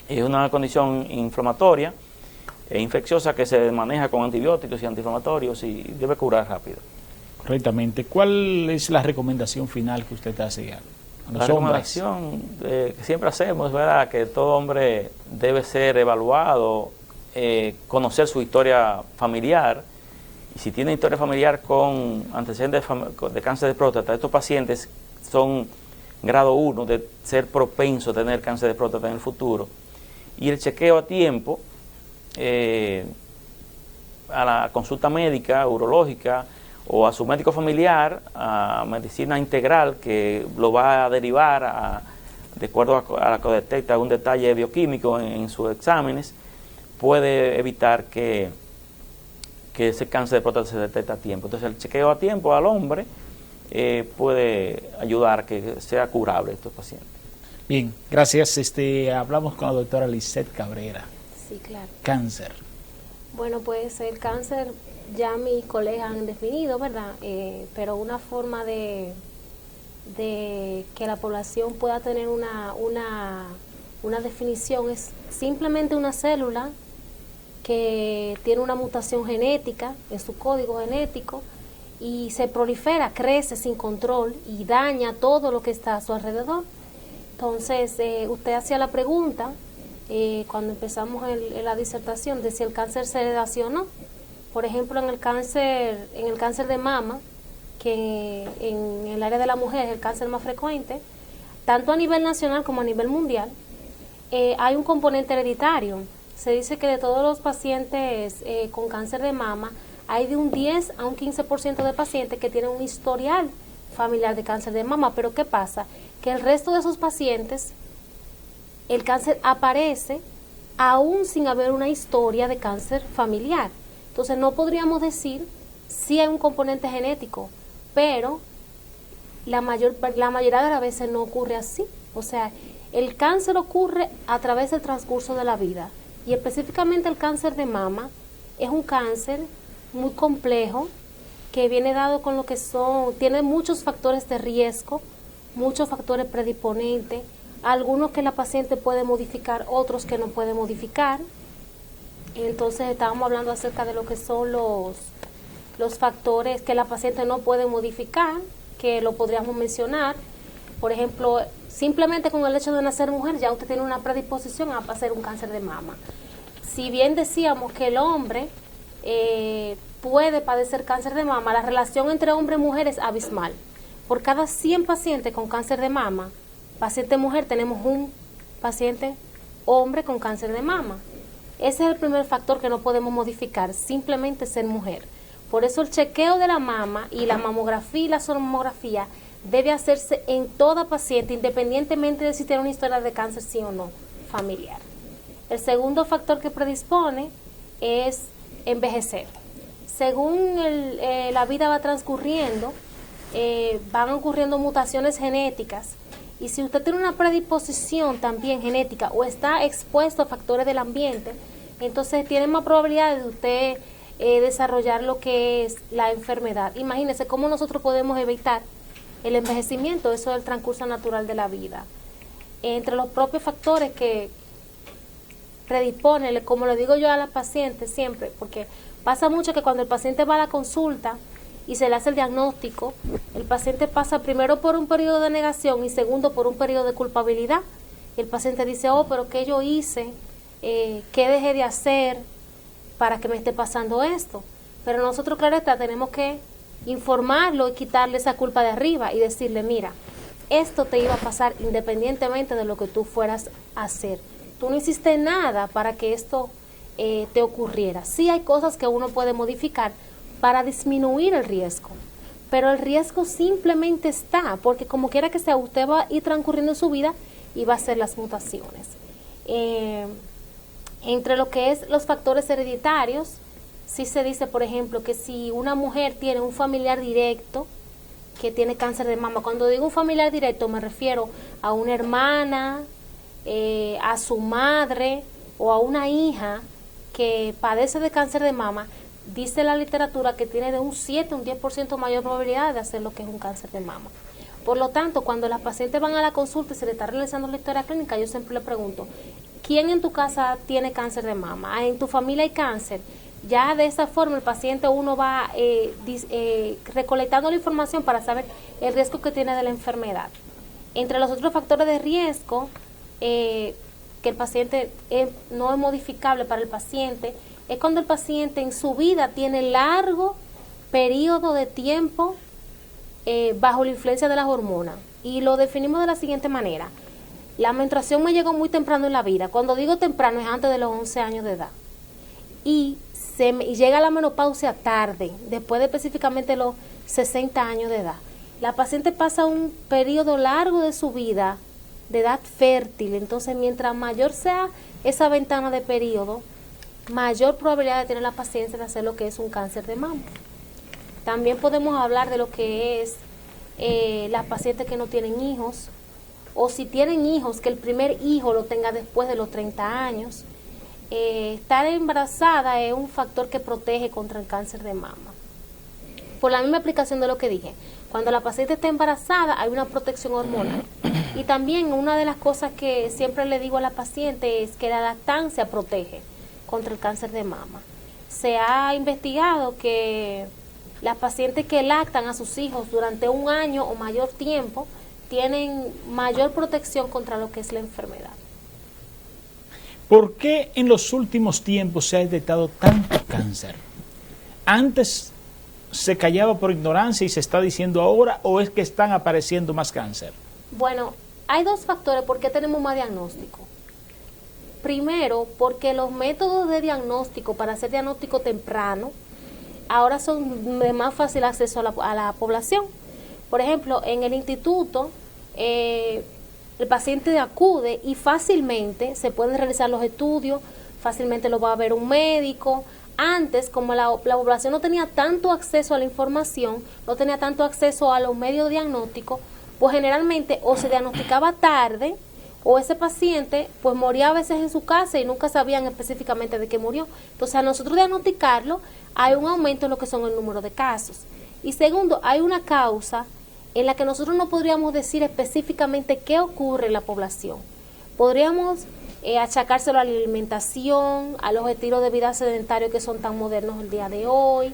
Es una condición inflamatoria e infecciosa que se maneja con antibióticos y antiinflamatorios y debe curar rápido. Correctamente. ¿Cuál es la recomendación final que usted hace a los La recomendación que siempre hacemos, ¿verdad?, que todo hombre debe ser evaluado, conocer su historia familiar, y si tiene historia familiar con antecedentes de cáncer de próstata, estos pacientes son grado 1 de ser propensos a tener cáncer de próstata en el futuro. Y el chequeo a tiempo, a la consulta médica, urológica, o a su médico familiar, a medicina integral, que lo va a derivar de acuerdo a la que detecta algún detalle bioquímico en sus exámenes, puede evitar que ese cáncer de próstata se detecte a tiempo. Entonces el chequeo a tiempo al hombre puede ayudar a que sea curable estos pacientes. Bien, gracias. Hablamos con la doctora Lisette Cabrera. Sí, claro. Cáncer. Bueno, pues el cáncer ya mis colegas han definido, ¿verdad? Pero una forma de que la población pueda tener una definición es simplemente una célula que tiene una mutación genética en su código genético y se prolifera, crece sin control y daña todo lo que está a su alrededor. Entonces, usted hacía la pregunta cuando empezamos la disertación de si el cáncer se hereda sí o no. Por ejemplo, en el cáncer de mama, que en el área de la mujer es el cáncer más frecuente, tanto a nivel nacional como a nivel mundial, hay un componente hereditario. Se dice que de todos los pacientes con cáncer de mama, hay de un 10 a un 15% de pacientes que tienen un historial familiar de cáncer de mama. Pero ¿qué pasa? Que el resto de esos pacientes, el cáncer aparece aún sin haber una historia de cáncer familiar. Entonces no podríamos decir si hay un componente genético, pero la mayoría de las veces no ocurre así. O sea, el cáncer ocurre a través del transcurso de la vida. Y específicamente el cáncer de mama es un cáncer muy complejo que viene dado con lo que tiene muchos factores de riesgo, muchos factores predisponentes, algunos que la paciente puede modificar, otros que no puede modificar. Entonces estábamos hablando acerca de lo que son los factores que la paciente no puede modificar, que lo podríamos mencionar. Por ejemplo, simplemente con el hecho de nacer mujer ya usted tiene una predisposición a hacer un cáncer de mama. Si bien decíamos que el hombre puede padecer cáncer de mama, la relación entre hombre y mujer es abismal. Por cada 100 pacientes con cáncer de mama, paciente mujer, tenemos un paciente hombre con cáncer de mama. Ese es el primer factor que no podemos modificar, simplemente ser mujer. Por eso el chequeo de la mama y la mamografía y la sonografía debe hacerse en toda paciente, independientemente de si tiene una historia de cáncer sí o no familiar. El segundo factor que predispone es envejecer. Según la vida va transcurriendo, van ocurriendo mutaciones genéticas, y si usted tiene una predisposición también genética o está expuesto a factores del ambiente, entonces tiene más probabilidad de usted desarrollar lo que es la enfermedad. Imagínese cómo nosotros podemos evitar el envejecimiento, eso es el transcurso natural de la vida. Entre los propios factores que predisponen, como le digo yo a la paciente siempre, porque pasa mucho que cuando el paciente va a la consulta y se le hace el diagnóstico, el paciente pasa primero por un periodo de negación y segundo por un periodo de culpabilidad. Y el paciente dice, pero ¿qué yo hice? ¿Qué dejé de hacer para que me esté pasando esto? Pero nosotros, claro está, tenemos que informarlo y quitarle esa culpa de arriba y decirle, mira, esto te iba a pasar independientemente de lo que tú fueras a hacer. Tú no hiciste nada para que esto te ocurriera. Sí hay cosas que uno puede modificar para disminuir el riesgo, pero el riesgo simplemente está, porque como quiera que sea, usted va a ir transcurriendo su vida y va a hacer las mutaciones. Entre lo que es los factores hereditarios, sí se dice, por ejemplo, que si una mujer tiene un familiar directo que tiene cáncer de mama, cuando digo un familiar directo me refiero a una hermana, a su madre o a una hija que padece de cáncer de mama, dice la literatura que tiene de un 7 a un 10% mayor probabilidad de hacer lo que es un cáncer de mama. Por lo tanto, cuando las pacientes van a la consulta y se le está realizando la historia clínica, yo siempre le pregunto, ¿quién en tu casa tiene cáncer de mama? ¿En tu familia hay cáncer? Ya de esa forma el paciente uno va recolectando la información para saber el riesgo que tiene de la enfermedad. Entre los otros factores de riesgo que el paciente no es modificable para el paciente, es cuando el paciente en su vida tiene largo periodo de tiempo bajo la influencia de las hormonas. Y lo definimos de la siguiente manera. La menstruación me llegó muy temprano en la vida. Cuando digo temprano es antes de los 11 años de edad. Y llega la menopausia tarde, después de específicamente los 60 años de edad. La paciente pasa un periodo largo de su vida de edad fértil, entonces mientras mayor sea esa ventana de periodo, mayor probabilidad de tener la paciente de hacer lo que es un cáncer de mama. También podemos hablar de lo que es las pacientes que no tienen hijos, o si tienen hijos, que el primer hijo lo tenga después de los 30 años. Estar embarazada es un factor que protege contra el cáncer de mama. Por la misma aplicación de lo que dije, cuando la paciente está embarazada hay una protección hormonal. Y también una de las cosas que siempre le digo a la paciente es que la lactancia protege contra el cáncer de mama. Se ha investigado que las pacientes que lactan a sus hijos durante un año o mayor tiempo tienen mayor protección contra lo que es la enfermedad. ¿Por qué en los últimos tiempos se ha detectado tanto cáncer? ¿Antes se callaba por ignorancia y se está diciendo ahora, o es que están apareciendo más cáncer? Bueno, hay dos factores por qué tenemos más diagnóstico. Primero, porque los métodos de diagnóstico para hacer diagnóstico temprano ahora son de más fácil acceso a la población. Por ejemplo, en el instituto el paciente acude y fácilmente se pueden realizar los estudios, fácilmente lo va a ver un médico. Antes, como la población no tenía tanto acceso a la información, no tenía tanto acceso a los medios diagnósticos, pues generalmente o se diagnosticaba tarde, o ese paciente pues moría a veces en su casa y nunca sabían específicamente de qué murió. Entonces, a nosotros diagnosticarlo, hay un aumento en lo que son el número de casos. Y segundo, hay una causa en la que nosotros no podríamos decir específicamente qué ocurre en la población. Podríamos achacárselo a la alimentación, a los estilos de vida sedentarios que son tan modernos el día de hoy,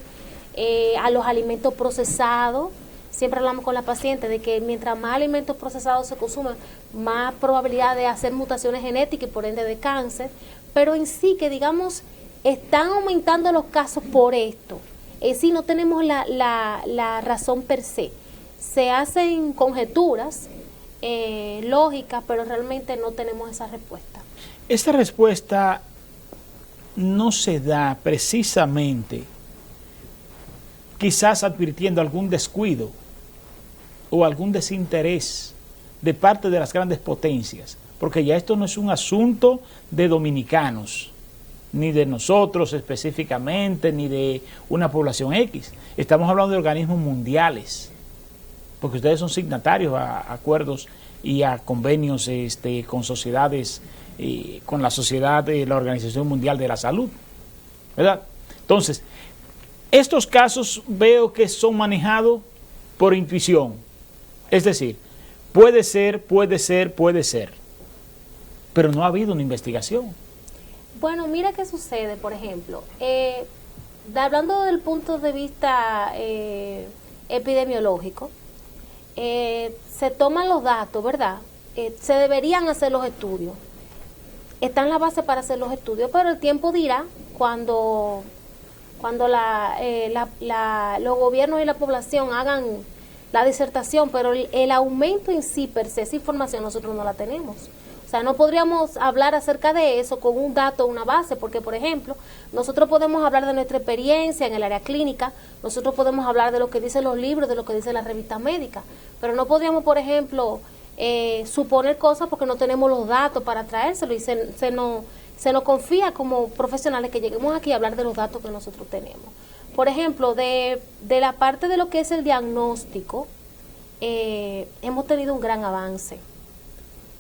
a los alimentos procesados. Siempre hablamos con la paciente de que mientras más alimentos procesados se consumen, más probabilidad de hacer mutaciones genéticas y por ende de cáncer, pero en sí que digamos están aumentando los casos por esto. En sí no tenemos la razón per se. Se hacen conjeturas lógicas, pero realmente no tenemos esa respuesta. Esta respuesta no se da precisamente quizás advirtiendo algún descuido o algún desinterés de parte de las grandes potencias, porque ya esto no es un asunto de dominicanos, ni de nosotros específicamente, ni de una población X. Estamos hablando de organismos mundiales, porque ustedes son signatarios a acuerdos y a convenios con sociedades, con la sociedad de la Organización Mundial de la Salud, ¿verdad? Entonces, estos casos veo que son manejados por intuición, es decir, puede ser, pero no ha habido una investigación. Bueno, mira qué sucede, por ejemplo, hablando del punto de vista epidemiológico, se toman los datos, ¿verdad? Se deberían hacer los estudios. Está en la base para hacer los estudios, pero el tiempo dirá cuando los gobiernos y la población hagan la disertación, pero el aumento en sí, per se, esa información nosotros no la tenemos. O sea, no podríamos hablar acerca de eso con un dato, una base, porque, por ejemplo, nosotros podemos hablar de nuestra experiencia en el área clínica, nosotros podemos hablar de lo que dicen los libros, de lo que dicen las revistas médicas, pero no podríamos, por ejemplo, suponer cosas porque no tenemos los datos para traérselo y se nos confía como profesionales que lleguemos aquí a hablar de los datos que nosotros tenemos. Por ejemplo, de la parte de lo que es el diagnóstico, hemos tenido un gran avance.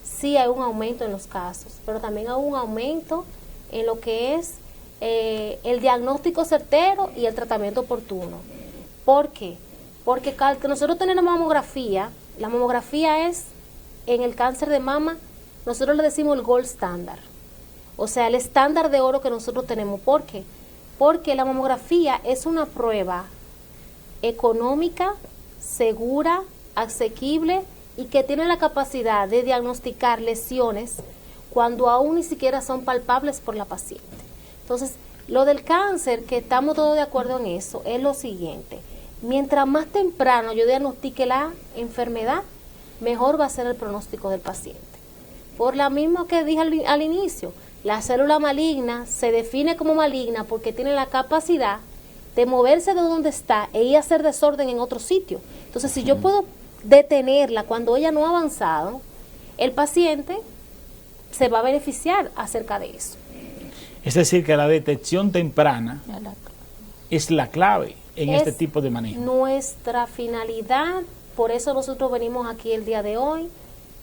Sí hay un aumento en los casos, pero también hay un aumento en lo que es el diagnóstico certero y el tratamiento oportuno. ¿Por qué? Porque que nosotros tenemos mamografía, la mamografía es, en el cáncer de mama, nosotros le decimos el gold standard, o sea, el estándar de oro que nosotros tenemos. ¿Por qué? Porque la mamografía es una prueba económica, segura, asequible y que tiene la capacidad de diagnosticar lesiones cuando aún ni siquiera son palpables por la paciente. Entonces, lo del cáncer, que estamos todos de acuerdo en eso, es lo siguiente: mientras más temprano yo diagnostique la enfermedad, mejor va a ser el pronóstico del paciente. Por lo mismo que dije al inicio, la célula maligna se define como maligna porque tiene la capacidad de moverse de donde está e ir a hacer desorden en otro sitio. Entonces, si yo puedo detenerla cuando ella no ha avanzado, el paciente se va a beneficiar acerca de eso. Es decir, que la detección temprana es la clave en este tipo de manejo. Nuestra finalidad, por eso nosotros venimos aquí el día de hoy,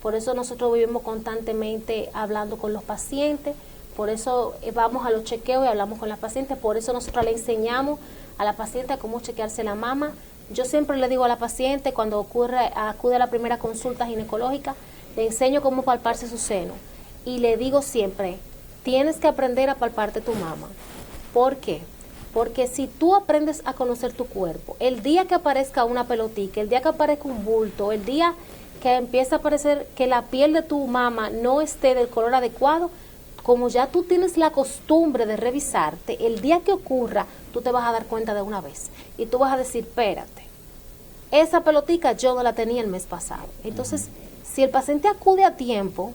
por eso nosotros vivimos constantemente hablando con los pacientes, por eso vamos a los chequeos y hablamos con las pacientes, por eso nosotros le enseñamos a la paciente cómo chequearse la mama. Yo siempre le digo a la paciente, cuando acude a la primera consulta ginecológica, le enseño cómo palparse su seno y le digo siempre: tienes que aprender a palparte tu mama. ¿Por qué? Porque si tú aprendes a conocer tu cuerpo, el día que aparezca una pelotica, el día que aparezca un bulto, el día que empieza a aparecer que la piel de tu mama no esté del color adecuado, como ya tú tienes la costumbre de revisarte, el día que ocurra, tú te vas a dar cuenta de una vez. Y tú vas a decir: espérate, esa pelotica yo no la tenía el mes pasado. Entonces, si el paciente acude a tiempo,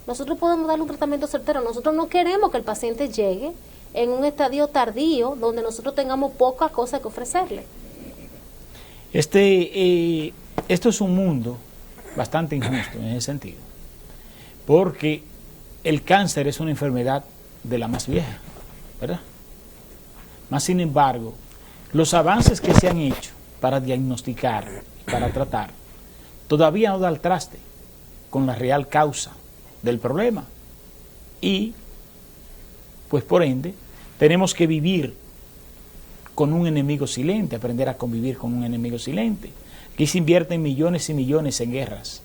nosotros podemos darle un tratamiento certero. Nosotros no queremos que el paciente llegue en un estadio tardío donde nosotros tengamos poca cosa que ofrecerle. Esto es un mundo bastante injusto en ese sentido, porque el cáncer es una enfermedad de la más vieja, ¿verdad? Más sin embargo, los avances que se han hecho para diagnosticar, para tratar, todavía no da el traste con la real causa del problema. Y, pues por ende, tenemos que vivir con un enemigo silente, aprender a convivir con un enemigo silente. Aquí se invierten millones y millones en guerras,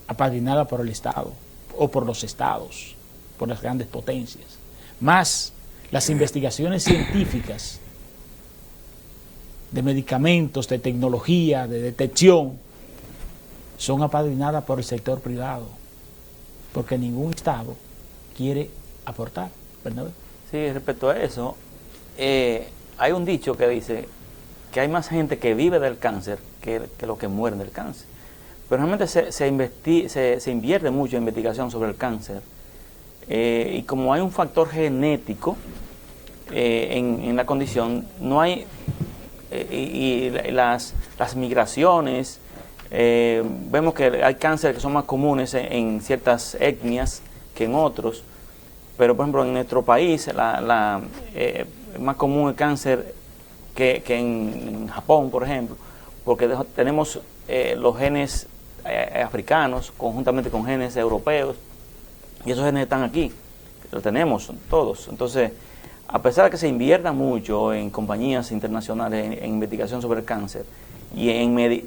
apadrinadas por el Estado o por los estados, por las grandes potencias. Más las investigaciones científicas de medicamentos, de tecnología, de detección, son apadrinadas por el sector privado, porque ningún Estado quiere aportar, ¿verdad? Sí, respecto a eso, hay un dicho que dice que hay más gente que vive del cáncer que los que mueren del cáncer. Pero realmente se invierte mucho en investigación sobre el cáncer. Y como hay un factor genético en la condición, no hay... y las migraciones, vemos que hay cánceres que son más comunes en ciertas etnias que en otros, pero por ejemplo en nuestro país es más común el cáncer que en Japón, por ejemplo, porque tenemos los genes africanos conjuntamente con genes europeos, y esos genes están aquí, los tenemos todos. Entonces, a pesar de que se invierta mucho en compañías internacionales en investigación sobre el cáncer,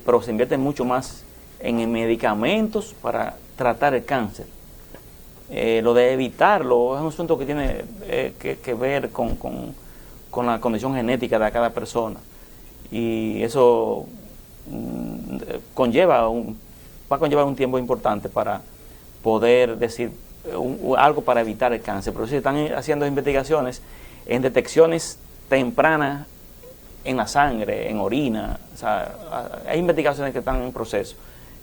pero se invierte mucho más en medicamentos para tratar el cáncer. Lo de evitarlo es un asunto que tiene que ver con la condición genética de cada persona, y eso va a conllevar un tiempo importante para poder decir algo para evitar el cáncer. Pero sí se están haciendo investigaciones en detecciones tempranas en la sangre, en orina. O sea, hay investigaciones que están en proceso,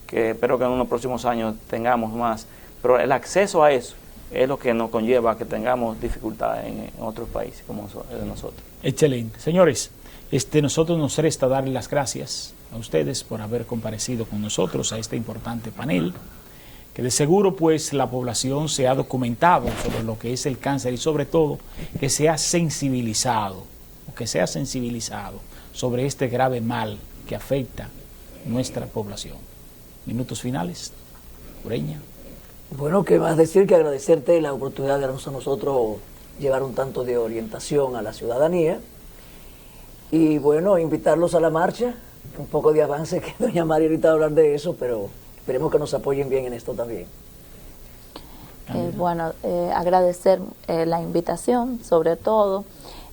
que espero que en unos próximos años tengamos más, pero el acceso a eso es lo que nos conlleva a que tengamos dificultades en otros países como el de nosotros. Excelente. Señores, nosotros nos resta darle las gracias a ustedes por haber comparecido con nosotros a este importante panel, que de seguro pues la población se ha documentado sobre lo que es el cáncer y sobre todo que se ha sensibilizado sobre este grave mal que afecta nuestra población. Minutos finales, Ureña. Bueno, qué más decir que agradecerte la oportunidad de darnos a nosotros llevar un tanto de orientación a la ciudadanía y bueno, invitarlos a la marcha, un poco de avance, que doña Mari ahorita va a hablar de eso, pero esperemos que nos apoyen bien en esto también. Agradecer la invitación, sobre todo,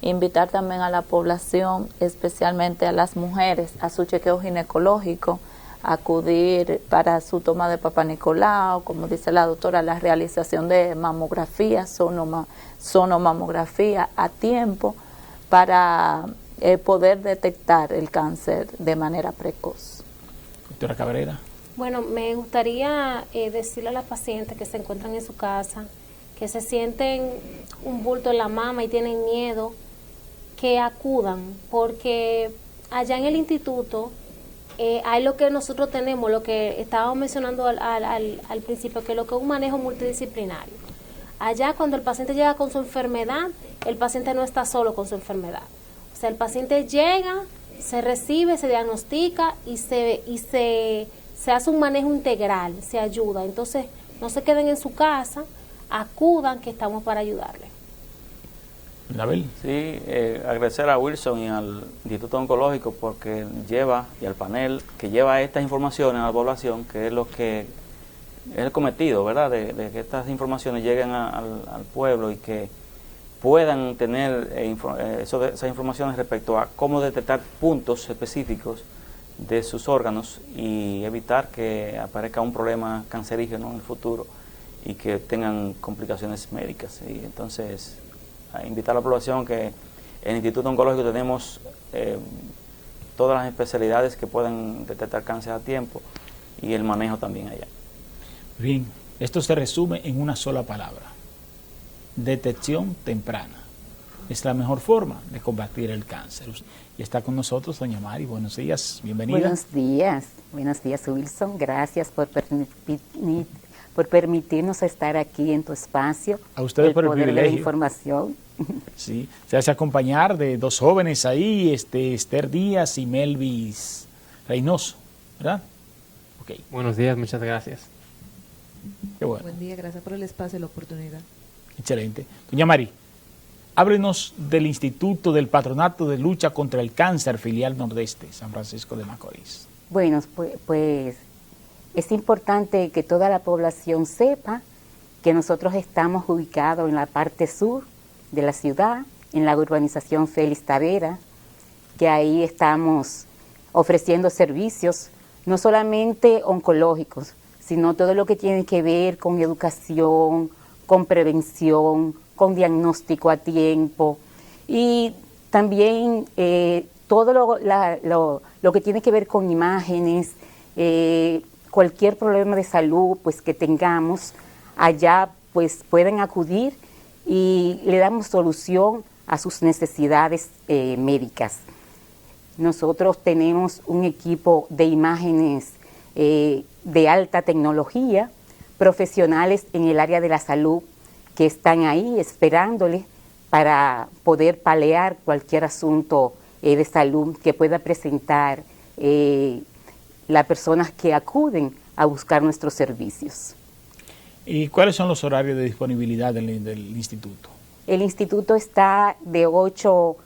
invitar también a la población, especialmente a las mujeres, a su chequeo ginecológico, acudir para su toma de Papá Nicolau, como dice la doctora, la realización de mamografía, sonomamografía a tiempo para poder detectar el cáncer de manera precoz. Doctora Cabrera. Bueno, me gustaría decirle a las pacientes que se encuentran en su casa, que se sienten un bulto en la mama y tienen miedo, que acudan, porque allá en el instituto hay lo que nosotros tenemos, lo que estábamos mencionando al principio, que es lo que es un manejo multidisciplinario. Allá cuando el paciente llega con su enfermedad, el paciente no está solo con su enfermedad. O sea, el paciente llega, se recibe, se diagnostica y se hace un manejo integral, se ayuda. Entonces, no se queden en su casa, acudan, que estamos para ayudarles. Abel. Sí, agradecer a Wilson y al Instituto Oncológico porque lleva, y al panel, que lleva estas informaciones a la población, que es lo que es el cometido, ¿verdad?, de que estas informaciones lleguen al pueblo y que puedan tener esas informaciones respecto a cómo detectar puntos específicos de sus órganos y evitar que aparezca un problema cancerígeno en el futuro y que tengan complicaciones médicas. Y entonces, a invitar a la población que en el Instituto Oncológico tenemos todas las especialidades que pueden detectar cáncer a tiempo y el manejo también allá. Bien, esto se resume en una sola palabra: detección temprana. Es la mejor forma de combatir el cáncer. Y está con nosotros doña Mari. Buenos días, bienvenida. Buenos días Wilson, gracias por permitirnos estar aquí en tu espacio. A ustedes por el poder privilegio. de la información. Sí, se hace acompañar de dos jóvenes ahí, Esther Díaz y Melvis Reynoso, ¿verdad? Okay. Buenos días, muchas gracias. Qué bueno. Buen día, gracias por el espacio y la oportunidad. Excelente. Doña Mari, háblenos del Instituto del Patronato de Lucha contra el Cáncer, filial Nordeste, San Francisco de Macorís. Bueno, pues es importante que toda la población sepa que nosotros estamos ubicados en la parte sur de la ciudad, en la urbanización Félix Tavera, que ahí estamos ofreciendo servicios, no solamente oncológicos, sino todo lo que tiene que ver con educación, con prevención, con diagnóstico a tiempo y también todo lo que tiene que ver con imágenes, cualquier problema de salud pues que tengamos, allá pues pueden acudir y le damos solución a sus necesidades médicas. Nosotros tenemos un equipo de imágenes de alta tecnología, profesionales en el área de la salud que están ahí esperándoles para poder paliar cualquier asunto de salud que pueda presentar las personas que acuden a buscar nuestros servicios. ¿Y cuáles son los horarios de disponibilidad del instituto? El instituto está de 8,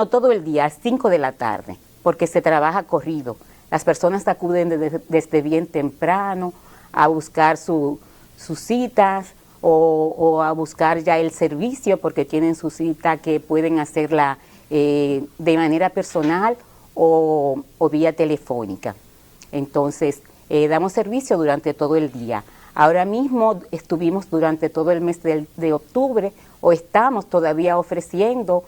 todo el día, a 5 de la tarde, porque se trabaja corrido. Las personas acuden desde bien temprano a buscar sus citas o a buscar ya el servicio porque tienen su cita que pueden hacerla de manera personal o vía telefónica. Entonces, damos servicio durante todo el día. Ahora mismo estuvimos durante todo el mes de octubre o estamos todavía ofreciendo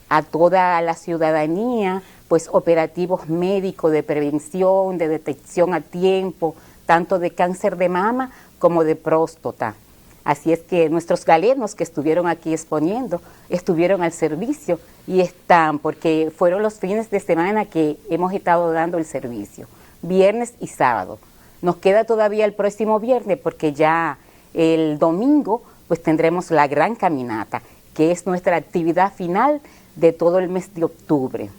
a toda la ciudadanía pues operativos médicos de prevención, de detección a tiempo, tanto de cáncer de mama como de próstata. Así es que nuestros galenos que estuvieron aquí exponiendo, estuvieron al servicio y están, porque fueron los fines de semana que hemos estado dando el servicio, viernes y sábado. Nos queda todavía el próximo viernes porque ya el domingo pues tendremos la gran caminata, que es nuestra actividad final de todo el mes de octubre.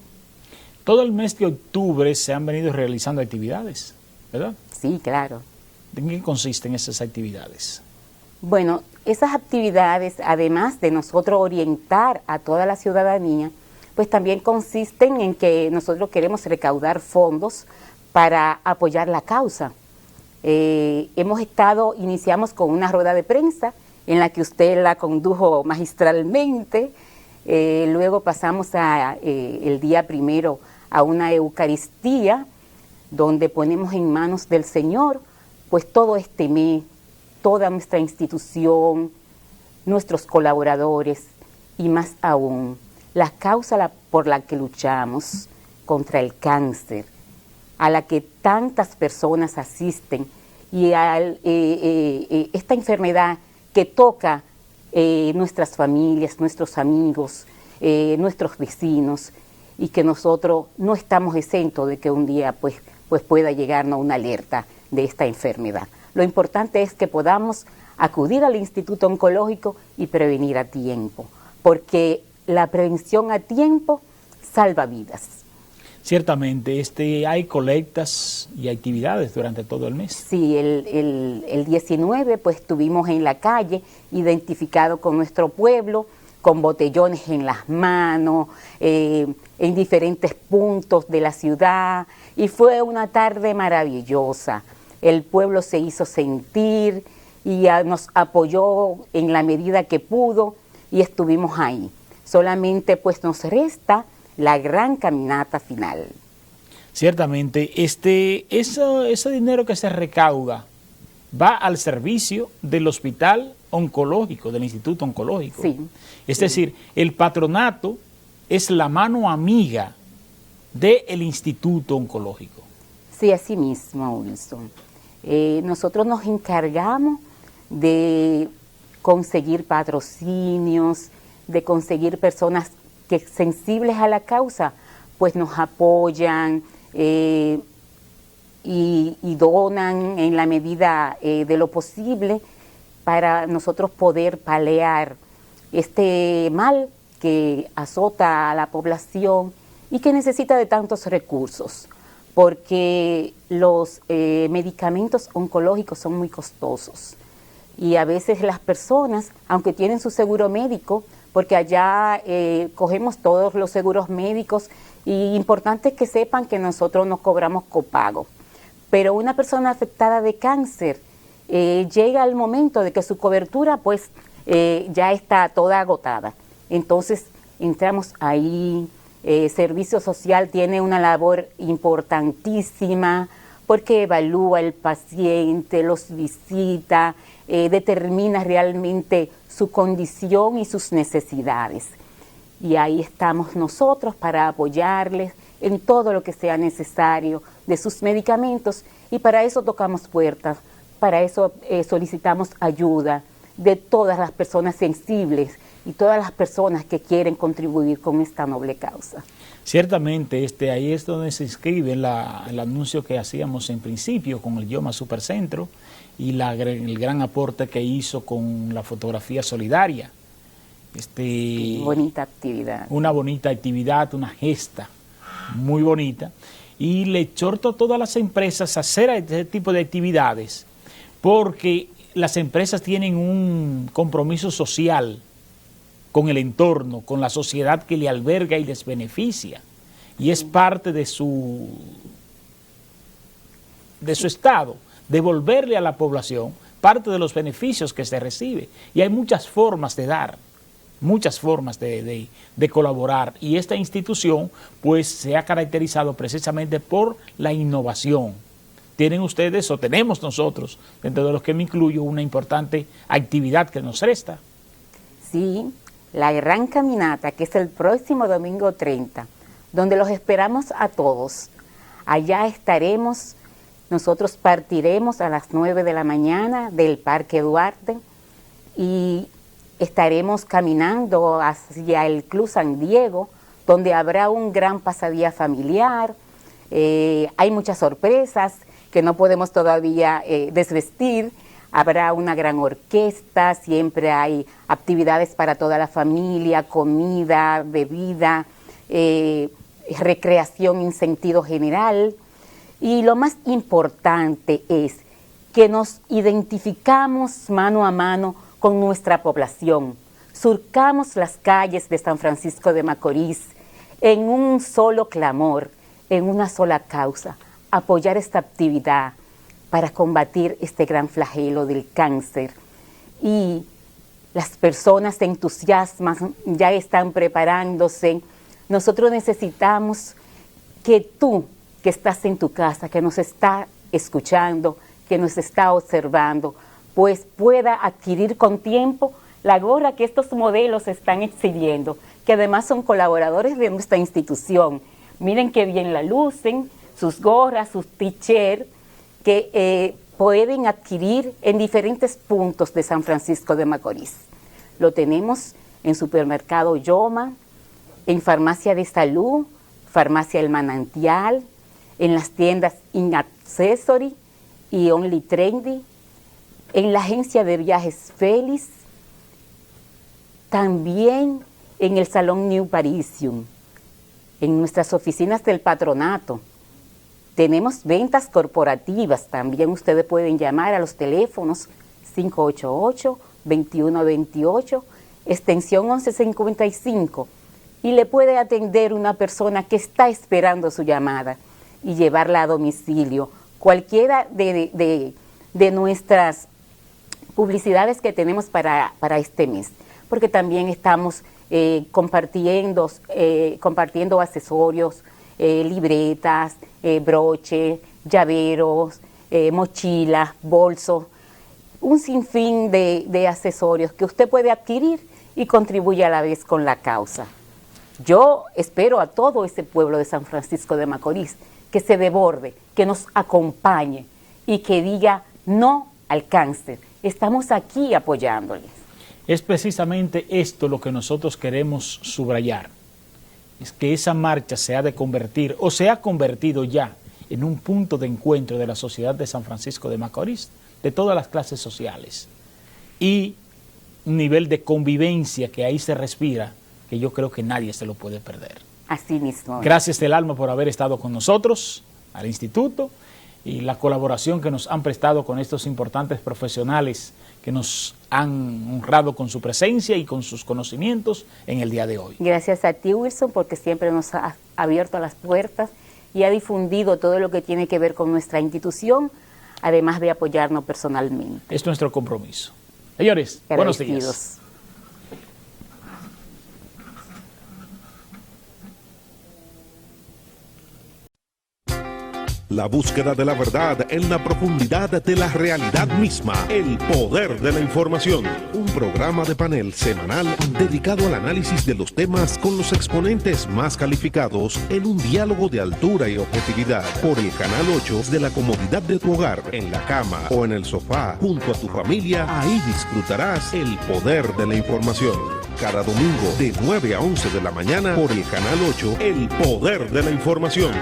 Todo el mes de octubre se han venido realizando actividades, ¿verdad? Sí, claro. ¿En qué consisten esas actividades? Bueno, esas actividades, además de nosotros orientar a toda la ciudadanía, pues también consisten en que nosotros queremos recaudar fondos para apoyar la causa. Iniciamos con una rueda de prensa en la que usted la condujo magistralmente, luego pasamos el día primero a una Eucaristía, donde ponemos en manos del Señor, pues todo este mes, toda nuestra institución, nuestros colaboradores y más aún, la causa por la que luchamos contra el cáncer, a la que tantas personas asisten y esta enfermedad que toca nuestras familias, nuestros amigos, nuestros vecinos, y que nosotros no estamos exentos de que un día pues pueda llegarnos una alerta de esta enfermedad. Lo importante es que podamos acudir al Instituto Oncológico y prevenir a tiempo, porque la prevención a tiempo salva vidas. Ciertamente, hay colectas y actividades durante todo el mes. Sí, el 19 pues estuvimos en la calle, identificado con nuestro pueblo, con botellones en las manos, en diferentes puntos de la ciudad, y fue una tarde maravillosa. El pueblo se hizo sentir y nos apoyó en la medida que pudo y estuvimos ahí. Solamente pues nos resta la gran caminata final. Ciertamente, ese dinero que se recauda va al servicio del hospital oncológico, del Instituto Oncológico. Sí. Es decir, el patronato es la mano amiga del Instituto Oncológico. Sí, así mismo, Wilson. Nosotros nos encargamos de conseguir patrocinios, de conseguir personas que sensibles a la causa, pues nos apoyan y donan en la medida de lo posible para nosotros poder paliar este mal que azota a la población y que necesita de tantos recursos, porque los medicamentos oncológicos son muy costosos y a veces las personas, aunque tienen su seguro médico, porque allá cogemos todos los seguros médicos, y importante que sepan que nosotros no cobramos copago, pero una persona afectada de cáncer llega el momento de que su cobertura pues ya está toda agotada. Entonces entramos ahí, Servicio Social tiene una labor importantísima porque evalúa el paciente, los visita, determina realmente su condición y sus necesidades. Y ahí estamos nosotros para apoyarles en todo lo que sea necesario de sus medicamentos, y para eso tocamos puertas, para eso solicitamos ayuda de todas las personas sensibles y todas las personas que quieren contribuir con esta noble causa. Ciertamente, ahí es donde se inscribe el anuncio que hacíamos en principio con el Yoma Supercentro y el gran aporte que hizo con la fotografía solidaria. Bonita actividad. Una bonita actividad, una gesta muy bonita. Y le exhorto a todas las empresas a hacer este tipo de actividades, porque las empresas tienen un compromiso social con el entorno, con la sociedad que le alberga y les beneficia, y es parte de su estado, devolverle a la población parte de los beneficios que se recibe. Y hay muchas formas de dar, muchas formas de colaborar, y esta institución pues se ha caracterizado precisamente por la innovación. Tienen ustedes, o tenemos nosotros, dentro de los que me incluyo, una importante actividad que nos resta. Sí, la gran caminata, que es el próximo domingo 30, donde los esperamos a todos. Allá estaremos, nosotros partiremos a las 9 de la mañana del Parque Duarte y estaremos caminando hacia el Club San Diego, donde habrá un gran pasadía familiar. Hay muchas sorpresas que no podemos todavía desvestir. Habrá una gran orquesta, siempre hay actividades para toda la familia, comida, bebida, recreación en sentido general. Y lo más importante es que nos identificamos mano a mano con nuestra población, surcamos las calles de San Francisco de Macorís en un solo clamor, en una sola causa, apoyar esta actividad para combatir este gran flagelo del cáncer. Y las personas se entusiasman, ya están preparándose. Nosotros necesitamos que tú, que estás en tu casa, que nos está escuchando, que nos está observando, pues pueda adquirir con tiempo la gorra que estos modelos están exhibiendo, que además son colaboradores de nuestra institución. Miren qué bien la lucen, sus gorras, sus t-shirts, que pueden adquirir en diferentes puntos de San Francisco de Macorís. Lo tenemos en Supermercado Yoma, en Farmacia de Salud, Farmacia El Manantial, en las tiendas In Accessory y Only Trendy, en la agencia de viajes Félix, también en el Salón New Parisium, en nuestras oficinas del patronato. Tenemos ventas corporativas, también ustedes pueden llamar a los teléfonos 588-2128, extensión 1155, y le puede atender una persona que está esperando su llamada y llevarla a domicilio. Cualquiera de nuestras publicidades que tenemos para este mes, porque también estamos compartiendo accesorios, libretas, broches, llaveros, mochilas, bolsos, un sinfín de accesorios que usted puede adquirir y contribuye a la vez con la causa. Yo espero a todo ese pueblo de San Francisco de Macorís que se desborde, que nos acompañe y que diga no al cáncer. Estamos aquí apoyándoles. Es precisamente esto lo que nosotros queremos subrayar. Es que esa marcha se ha de convertir, o se ha convertido ya, en un punto de encuentro de la sociedad de San Francisco de Macorís, de todas las clases sociales. Y un nivel de convivencia que ahí se respira, que yo creo que nadie se lo puede perder. Así mismo. Gracias del alma por haber estado con nosotros, al instituto, y la colaboración que nos han prestado con estos importantes profesionales que nos han honrado con su presencia y con sus conocimientos en el día de hoy. Gracias a ti, Wilson, porque siempre nos ha abierto las puertas y ha difundido todo lo que tiene que ver con nuestra institución, además de apoyarnos personalmente. Es nuestro compromiso. Señores, buenos días. La búsqueda de la verdad en la profundidad de la realidad misma. El poder de la información. Un programa de panel semanal dedicado al análisis de los temas con los exponentes más calificados en un diálogo de altura y objetividad. Por el Canal 8 de la comodidad de tu hogar, en la cama o en el sofá, junto a tu familia. Ahí disfrutarás el poder de la información. Cada domingo de 9 a 11 de la mañana por el Canal 8, el poder de la información.